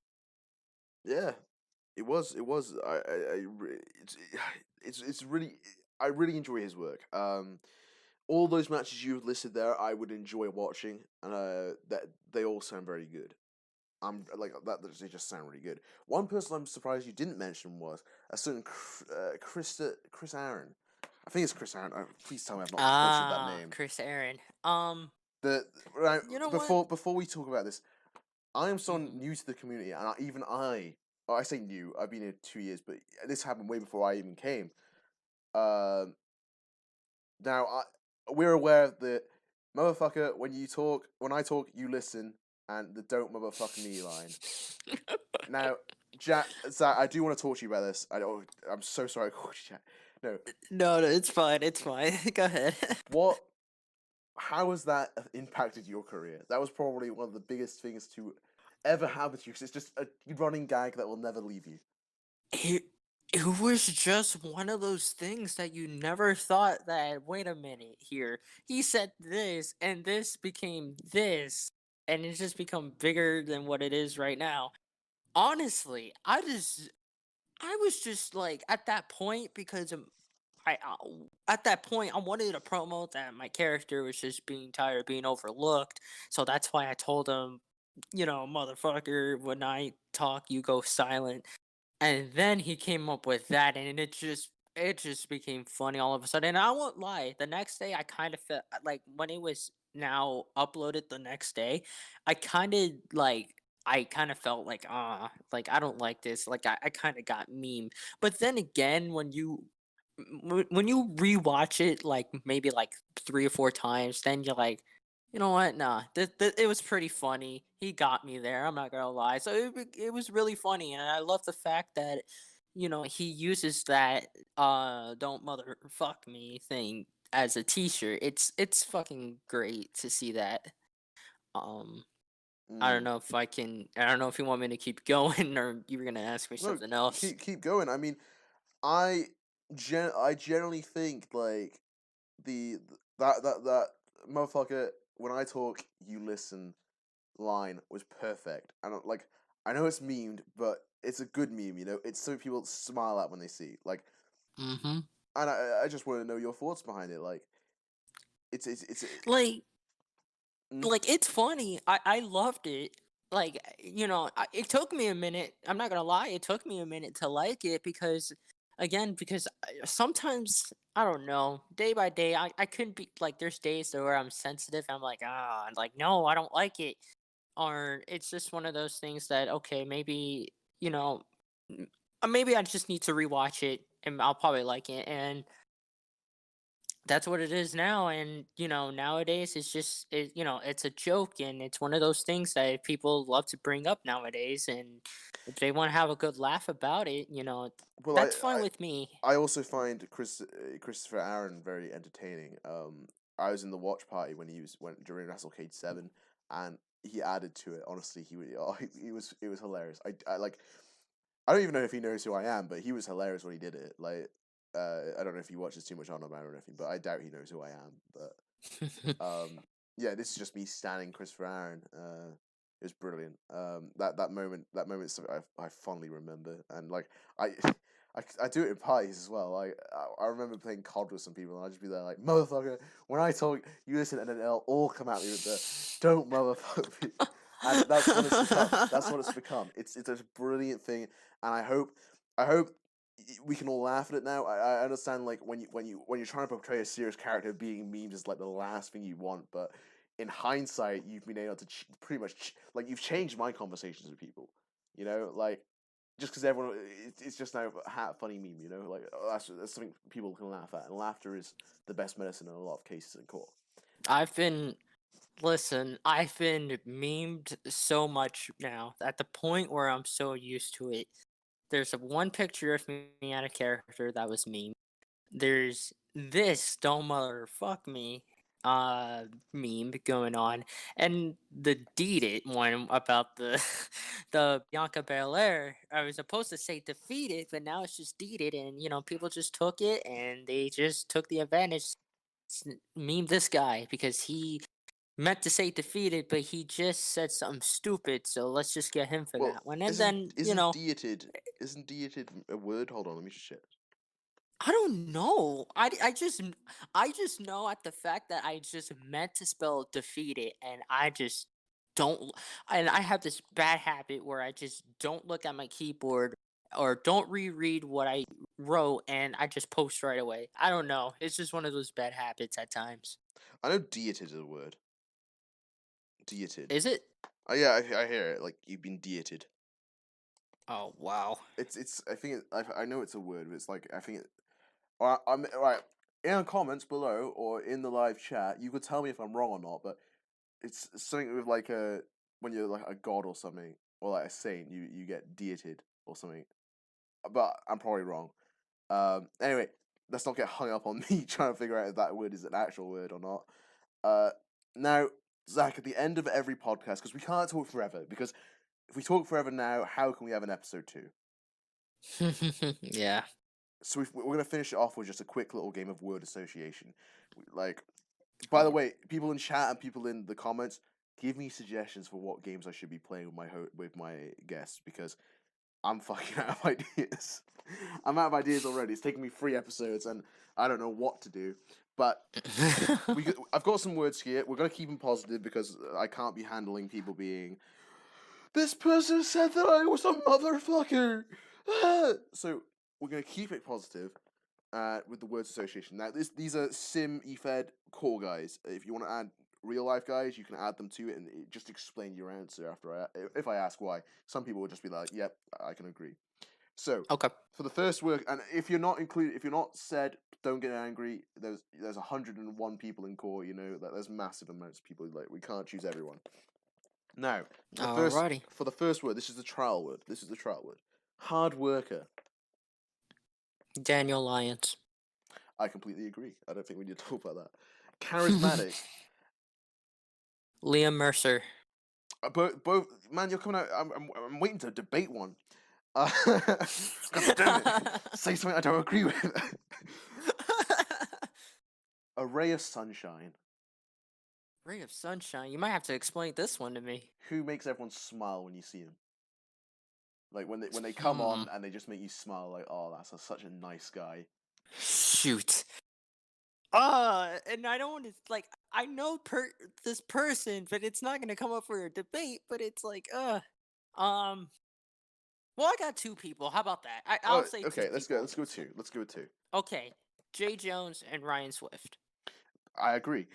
S1: yeah, it was, it's really, I really enjoy his work. All those matches you've listed there, I would enjoy watching, and that they all sound very good. I'm like that. They just sound really good. One person I'm surprised you didn't mention was a certain Chris Aaron. I think it's Chris Aaron. Please tell me I've not butchered that
S2: Ah,
S1: name.
S2: Chris Aaron.
S1: The right
S2: You know what?
S1: before we talk about this, I am someone
S2: Mhm.
S1: new to the community, and even well, I say new. I've been here 2 years, but this happened way before I even came. Um, Now, we're aware that motherfucker, when I talk, you listen, and the don't motherfuck me line. Now, Zach, I do want to talk to you about this. I'm so sorry I called you Jack. No,
S2: No, no, it's fine. It's fine. Go ahead.
S1: what? How has that impacted your career? That was probably one of the biggest things to ever happen to you, because it's just a running gag that will never leave you.
S2: it, it was just one of those things that you never thought that, wait a minute here. He said this, and this became this, and it's just become bigger than what it is right now. Honestly, I was just like at that point because at that point I wanted to promote that my character was just being tired of being overlooked. So that's why I told him, motherfucker, when I talk, you go silent. And then he came up with that, and it just became funny all of a sudden. And I won't lie, the next day I kind of felt like when it was now uploaded the next day, I kind of felt like like I don't like this. Like I kind of got memed. But then again, when you rewatch it like maybe like 3 or 4 times, then you're like, you know what? Nah, it was pretty funny. He got me there. I'm not gonna lie. So it was really funny, and I love the fact that he uses that "don't motherfuck me" thing as a T-shirt. It's fucking great to see that. Um, I don't
S1: Mm.
S2: know if I can. I don't know if you want me to keep going or you were gonna ask me
S1: No,
S2: something else.
S1: keep going. I mean, I I generally think like that motherfucker. When I talk, you listen. Line was perfect. And like, I know it's memed, but it's a good meme. It's something people smile at when they see. Like,
S2: Mm-hmm.
S1: and I just want to know your thoughts behind it. Like, it's
S2: Like
S1: mm,
S2: Like, it's funny. I loved it. Like, it took me a minute. I'm not gonna lie, it took me a minute to like it because, again, because sometimes I don't know, day by day, I couldn't be like. There's days though where I'm sensitive. I'm like, like no, I don't like it, or it's just one of those things that okay, maybe m- maybe I just need to rewatch it and I'll probably like it. And that's what it is now. And nowadays it's a joke, and it's one of those things that people love to bring up nowadays. And if they want to have a good laugh about it,
S1: well,
S2: that's fine with me.
S1: I also find Christopher Aaron very entertaining. I was in the watch party when went during WrestleCade 7, and he added to it. Honestly, he was it was hilarious. I like, I don't even know if he knows who I am, but he was hilarious when he did it. Like, I don't know if he watches too much on Man or anything, but I doubt he knows who I am. But um, yeah, this is just me standing Christopher Aaron. It was brilliant. That moment, is something I fondly remember, and like I, I do it in parties as well. Like, I remember playing COD with some people, and I'd just be there like, motherfucker. When I talk, you listen, and then they'll all come at me with the don't motherfucker me. And that's what it's become. That's what it's become. It's a brilliant thing, and I hope we can all laugh at it now. I understand, like, when you're trying to portray a serious character, being memes is like the last thing you want. But in hindsight, you've been able to pretty much like, you've changed my conversations with people. Like, just because everyone, it's just now a funny meme. Like, that's something people can laugh at, and laughter is the best medicine in a lot of cases in court.
S2: I've been Listen, I've been memed so much now at the point where I'm so used to it. There's one picture of me at a character that was meme. There's this don't motherfuck me meme going on, and the "Deed It" one about the the Bianca Belair. I was supposed to say defeated, but now it's just "Deed It," and people just took it and they just took the advantage. Meme this guy because he meant to say defeated, but he just said something stupid. So let's just get him for
S1: Well,
S2: that one, and
S1: isn't
S2: then
S1: isn't dieted isn't dieted a word? Hold on, let me just check.
S2: I don't know. I just know at the fact that I just meant to spell defeated, and I just don't. And I have this bad habit where I just don't look at my keyboard or don't reread what I wrote, and I just post right away. I don't know. It's just one of those bad habits at times.
S1: I know dieted is a word. Dieted.
S2: Is it?
S1: Oh yeah, I hear it. Like you've been dieted.
S2: Oh wow.
S1: It's. I think I know it's a word, but it's like I think it. I'm right. In the comments below or in the live chat, you could tell me if I'm wrong or not. But it's something with like a when you're like a god or something or like a saint, you get dieted or something. But I'm probably wrong. Anyway, let's not get hung up on me trying to figure out if that word is an actual word or not. Now, Zach, at the end of every podcast, because we can't talk forever, because if we talk forever now, how can we have an episode 2?
S2: Yeah.
S1: So we're going to finish it off with just a quick little game of word association. Like, by the
S2: Oh.
S1: way, people in chat and people in the comments, give me suggestions for what games I should be playing with my guests, because I'm fucking out of ideas. I'm out of ideas already. It's taken me 3 episodes, and I don't know what to do. But I've got some words here. We're gonna keep them positive because I can't be handling people being. This person said that I was a motherfucker. So we're gonna keep it positive. With the words association. Now, these are sim efed core guys. If you want to add real life guys, you can add them to it and just explain your answer after if I ask why. Some people will just be like, "Yep, I can agree." So
S2: Okay.
S1: for the first word, and if you're not included, if you're not said, don't get angry. There's 101 people in core. You know that there's massive amounts of people. Like we can't choose everyone. Now,
S2: Alrighty.
S1: for the first word, this is the trial word. This is the trial word. Hard worker.
S2: Daniel Lyons.
S1: I completely agree. I don't think we need to talk about that. Charismatic.
S2: Liam Mercer.
S1: Both man, you're coming out. I'm waiting to debate one. God damn it! Say something I don't agree with. A ray of sunshine.
S2: Ray of sunshine. You might have to explain this one to me.
S1: Who makes everyone smile when you see them? Like when they come
S2: Hmm.
S1: on and they just make you smile. Like oh, such a nice guy.
S2: Shoot. And I don't want to like. I know this person, but it's not gonna come up for a debate. But it's like, um. Well, I got two people. How about that? I'll
S1: Oh,
S2: say two
S1: okay. Let's
S2: people
S1: go.
S2: on
S1: Let's go
S2: this one.
S1: two. Let's go with two.
S2: Okay, Jay Jones and Ryan Swift.
S1: I agree.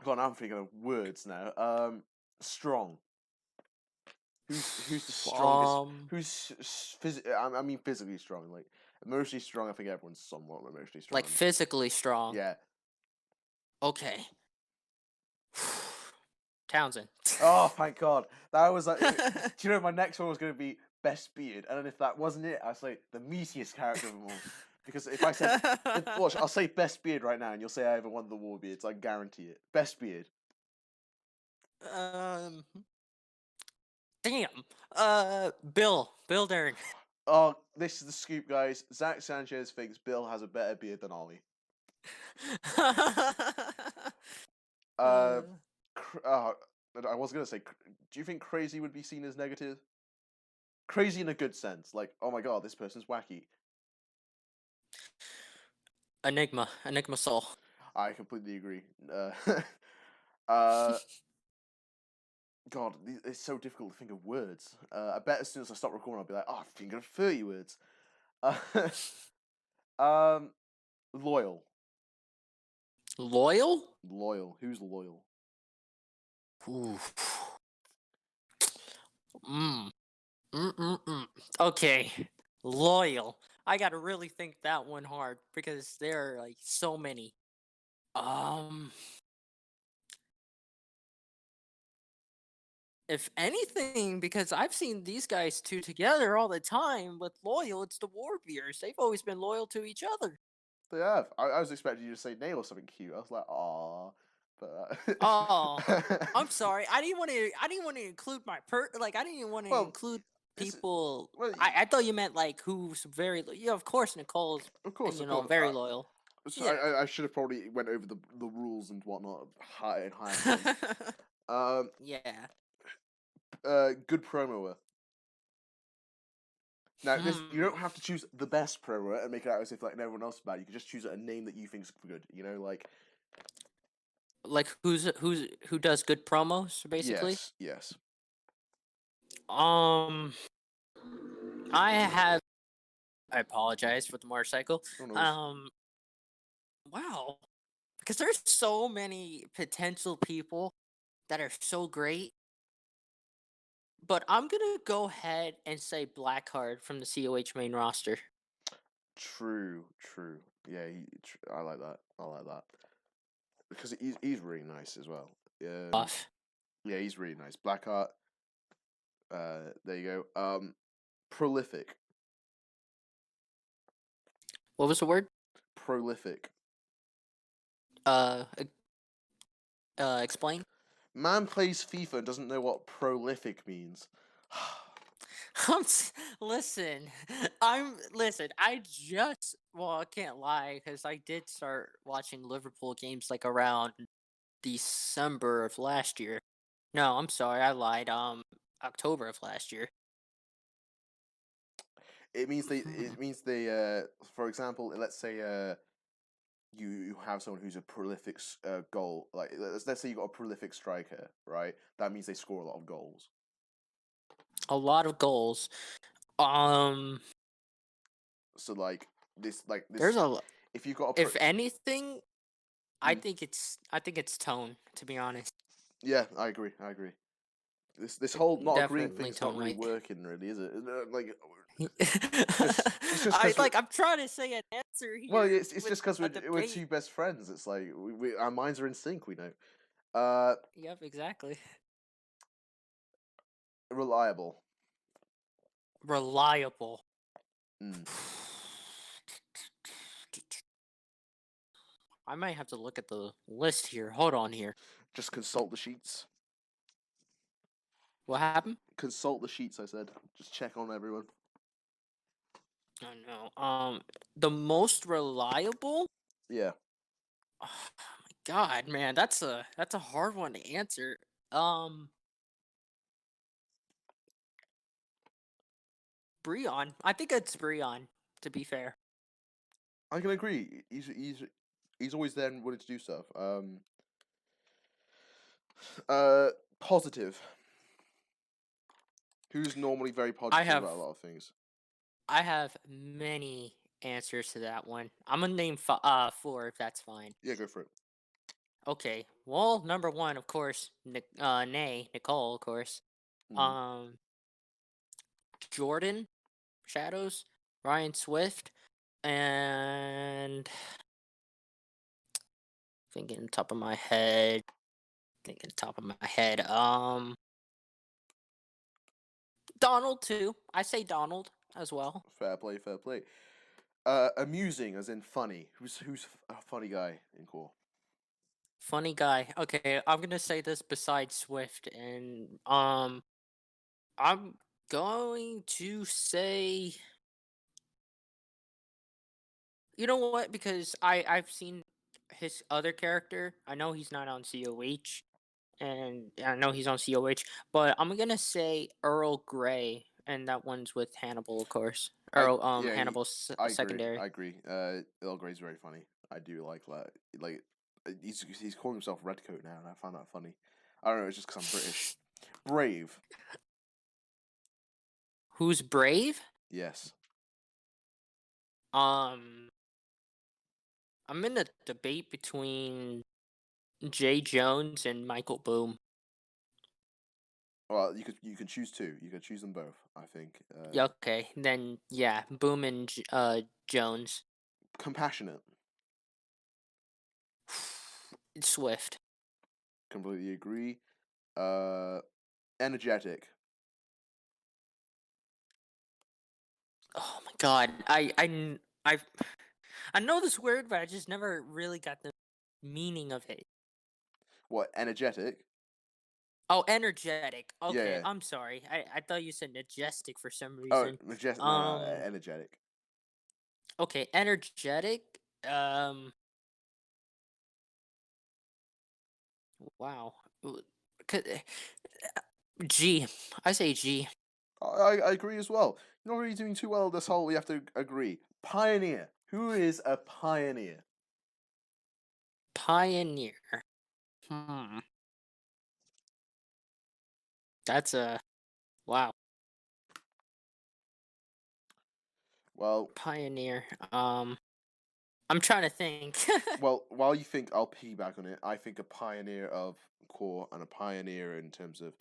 S1: God, I'm thinking of words now. Strong. Who's the strongest?
S2: um,
S1: I mean physically strong. Like emotionally strong. I think everyone's somewhat emotionally
S2: like
S1: strong.
S2: physically strong.
S1: Yeah.
S2: Okay. Townsend.
S1: Oh, thank God. That was like. Do you know my next one was going to be best beard, and then if that wasn't it, I was like the meatiest character of them all. Because if I said, watch, I'll say best beard right now, and you'll say I ever won the war beards. I guarantee it. Best beard.
S2: um, damn. Bill Dern.
S1: Oh, this is the scoop, guys. Zack Sanchez thinks Bill has a better beard than Ollie. Uh,
S2: uh,
S1: I was gonna say, do you think crazy would be seen as negative? Crazy in a good sense, like, oh my god, this person's wacky.
S2: Enigma Soul.
S1: I completely agree. Uh, God, it's so difficult to think of words. I bet as soon as I stop recording, I'll be like, oh, I'm thinking of 30 words. Uh, loyal.
S2: Loyal?
S1: Loyal. Who's loyal?
S2: Ooh. Mm. Mm-mm-mm. Okay. Loyal. I gotta really think that one hard because there are like so many. Um, if anything, because I've seen these guys two together all the time with loyal, it's the Warbeers. They've always been loyal to each other.
S1: They have. I was expecting you to say nail or something cute. I was like, "Aw," but
S2: Oh, I'm sorry. I didn't want to. I didn't want to include my Like I didn't even want to
S1: well,
S2: include
S1: it's
S2: people.
S1: well,
S2: I thought you meant like who's very. Yeah, of course, Nicole's.
S1: of course, of course.
S2: Very loyal.
S1: So
S2: Yeah.
S1: I should have probably went over the rules and whatnot in hindsight. Um,
S2: Yeah.
S1: good promoer. Now, this you
S2: Hmm.
S1: don't have to choose the best promoer and make it out as if like everyone else is bad. You can just choose a name that you think's good. You know, like
S2: Like who does good promos basically?
S1: yes.
S2: Um, I have. I apologize for the motorcycle.
S1: Oh no,
S2: Um, wow, because there's so many potential people that are so great. But I'm gonna go ahead and say Blackheart from the COH main roster.
S1: true. Yeah, I like that. I like that because he's really nice as well.
S2: Off.
S1: Yeah, he's really nice. Blackheart. There you go. Prolific.
S2: What was the word?
S1: Prolific.
S2: Uh, e- explain.
S1: Man plays FIFA and doesn't know what prolific means.
S2: Listen, listen. I just I can't lie because I did start watching Liverpool games like around December of last year. No, I'm sorry, I lied. October of last year.
S1: It means they.
S2: Hmm.
S1: It means they. For example, let's say you have someone who's a prolific goal. Like let's say you got a prolific striker, right? That means they score a lot of goals.
S2: A lot of goals. Um,
S1: So like
S2: there's
S1: this.
S2: a.
S1: If you've got a
S2: If anything,
S1: mm,
S2: I think it's tone. To be honest,
S1: yeah, I agree. I agree. This
S2: it
S1: whole not agreeing
S2: definitely
S1: thing's not
S2: tone
S1: really
S2: right.
S1: working, really, is it? Like it's just
S2: I
S1: because
S2: like. I'm trying to say an answer
S1: well,
S2: here
S1: it's
S2: with
S1: just because
S2: a
S1: we're
S2: debate.
S1: two best friends. It's like our minds are in sync. We know. Uh,
S2: Yep, exactly.
S1: reliable.
S2: Reliable.
S1: Mm.
S2: I might have to look at the list here. Hold on here.
S1: Just consult the sheets.
S2: What happened?
S1: Consult the sheets. I said. Just check on everyone.
S2: I know. The most reliable.
S1: Yeah.
S2: Oh my god, man, that's a hard one to answer. Um, Breon. I think it's Breon. To be fair.
S1: I can agree. He's always there and willing to do stuff. Uh, positive. Who's normally very
S2: I
S1: positive
S2: have
S1: about a lot of things.
S2: I have many answers to that one. I'm gonna name four if that's fine.
S1: Yeah, go for it.
S2: Okay. Well, number one, of course, Nicole, of course.
S1: Mm.
S2: Um, Jordan, Shadows, Ryan Swift, and thinking top of my head, thinking top of my head. Donald too. I say Donald as well.
S1: Fair play, fair play. Amusing, as in funny. Who's a funny guy in core?
S2: Funny guy. Okay, I'm gonna say this besides Swift, and I'm going to say, you know what? Because I've seen his other character. I know he's not on COH, and I know he's on COH, but I'm gonna say Earl Grey, and that one's with Hannibal, of course.
S1: Yeah,
S2: Hannibal
S1: I agree.
S2: secondary.
S1: I agree. Earl Grey's very funny. I do like that. Like, he's calling himself Redcoat now, and I find that funny. I don't know. It's just because I'm British. Brave.
S2: Who's brave?
S1: Yes.
S2: Um, I'm in a debate between Jay Jones and Michael Boom.
S1: Well, you can choose two. You can choose them both. I think.
S2: Yeah, okay, then yeah, Boom and Jones.
S1: Compassionate.
S2: Swift.
S1: Completely agree. Energetic.
S2: Oh my god, I I know this word, but I just never really got the meaning of it.
S1: What, energetic?
S2: Oh, energetic.
S1: Yeah,
S2: Okay,
S1: yeah.
S2: I'm sorry. I thought you said majestic for some
S1: Oh,
S2: reason.
S1: majestic. No, no,
S2: Um,
S1: energetic.
S2: okay, energetic. Wow. G. I say G.
S1: I agree as well. You're not really doing too well this whole. We have to agree. Pioneer. Who is a pioneer?
S2: Pioneer. Hmm. That's a wow.
S1: Well,
S2: Pioneer. I'm trying to think.
S1: while you think, I'll piggyback on it. I think a pioneer of core and a pioneer in terms of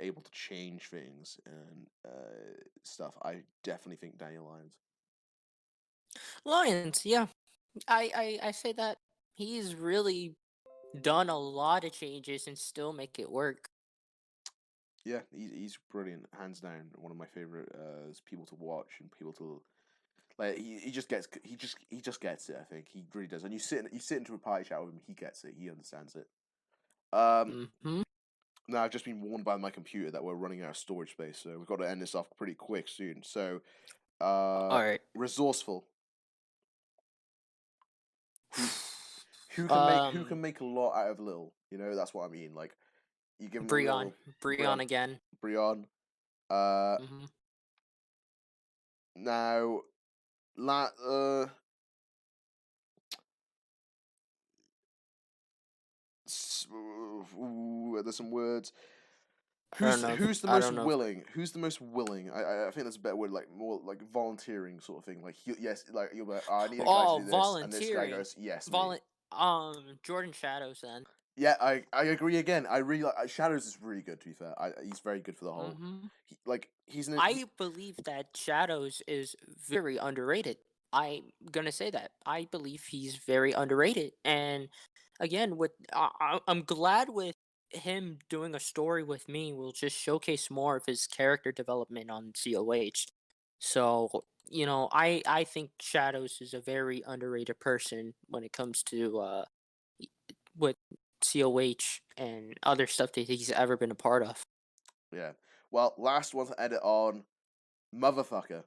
S1: able to change things and stuff. I definitely think Daniel Lyons.
S2: Lions. Yeah. I say that he's really done a lot of changes and still make it work.
S1: Yeah, he's brilliant, hands down. One of my favorite people to watch and people to like. He just gets he just gets it. I think he really does. And you sit into a party chat with him, he gets it. He understands it. Um,
S2: Hmm.
S1: Now I've just been warned by my computer that we're running out of storage space, so we've got to end this off pretty quick soon. So,
S2: All right.
S1: resourceful. Who who
S2: Um,
S1: can make a lot out of little? You know, that's what I mean. Like you give him a
S2: Breon.
S1: little
S2: Breon
S1: Brion,
S2: again.
S1: Brion. Uh,
S2: Hmm.
S1: Now la there's some words.
S2: I don't know.
S1: Who's the
S2: I
S1: most
S2: don't know.
S1: willing? Who's the most willing? I think that's a better word, like more like volunteering sort of thing. Like yes, like you'll be like, oh, I need a guy to
S2: Oh,
S1: do this, and this guy
S2: volunteering.
S1: goes, yes, me.
S2: Volun. Jordan Shadows then.
S1: Yeah, I agree again. I really like Shadows is really good to be fair. He's very good for the whole.
S2: Hmm.
S1: He's an
S2: I believe that Shadows is very underrated. I'm gonna say that. I believe he's very underrated. And again, I'm glad with him doing a story with me will just showcase more of his character development on COH. So, I think Shadows is a very underrated person when it comes to y- with COH and other stuff that he's ever been a part of.
S1: yeah. Well, last one to edit on motherfucker.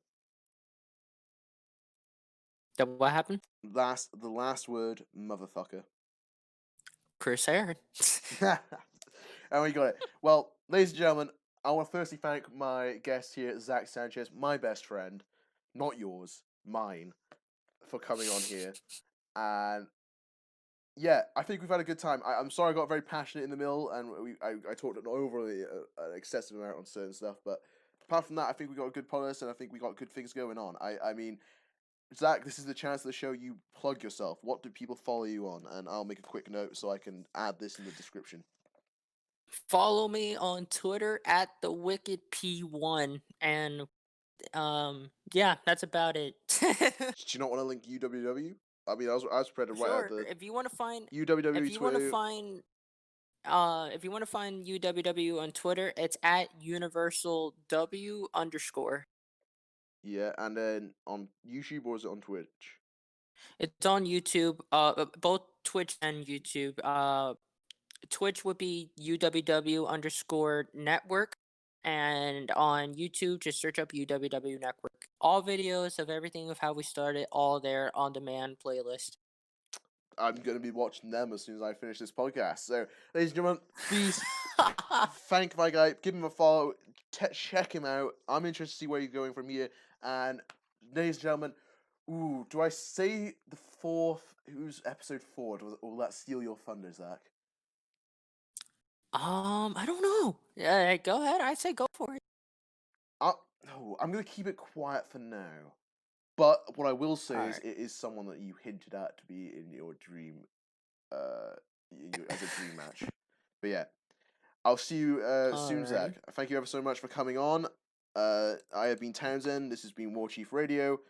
S2: That what happened?
S1: The last word motherfucker.
S2: Chris Aaron.
S1: And we got it. Well, ladies and gentlemen, I want to firstly thank my guest here, Zack Sanchez, my best friend, not yours, mine, for coming on here. And yeah, I think we've had a good time. I'm sorry I got very passionate in the middle, and I talked an overly an excessive amount on certain stuff. But apart from that, I think we got a good podcast, and I think we got good things going on. I mean, Zach, this is the chance of the show you plug yourself. What do people follow you on? And I'll make a quick note so I can add this in the description.
S2: Follow me on Twitter at the Wicked P1, and yeah, that's about it.
S1: Do you not want to link UWW? I mean, I was prepared to write out
S2: Sure.
S1: the
S2: If you want to find, if
S1: UWW
S2: you want to
S1: Twitter.
S2: find, if you want to find UWW on Twitter, it's at Universal W underscore.
S1: Yeah, and then on YouTube or is it on Twitch?
S2: It's on YouTube. Both Twitch and YouTube. Twitch would be UWW underscore network. And on YouTube, just search up UWW network. All videos of everything of how we started, all there on demand playlist.
S1: I'm going to be watching them as soon as I finish this podcast. So, ladies and gentlemen, please thank my guy, give him a follow, check him out. I'm interested to see where you're going from here. And, ladies and gentlemen, ooh, do I say the fourth? Who's episode 4? Or will that steal your thunder, Zach?
S2: I don't know. Yeah, go ahead. I say go for it.
S1: No, I'm going to keep it quiet for now. But what I will
S2: All
S1: say is,
S2: right.
S1: it is someone that you hinted at to be in your dream, as a dream match. But yeah, I'll see you soon,
S2: Alrighty.
S1: Zach. Thank you ever so much for coming on. I have been Townsend. This has been Warchief Radio.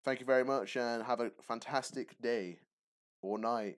S1: Thank you very much, and have a fantastic day or night.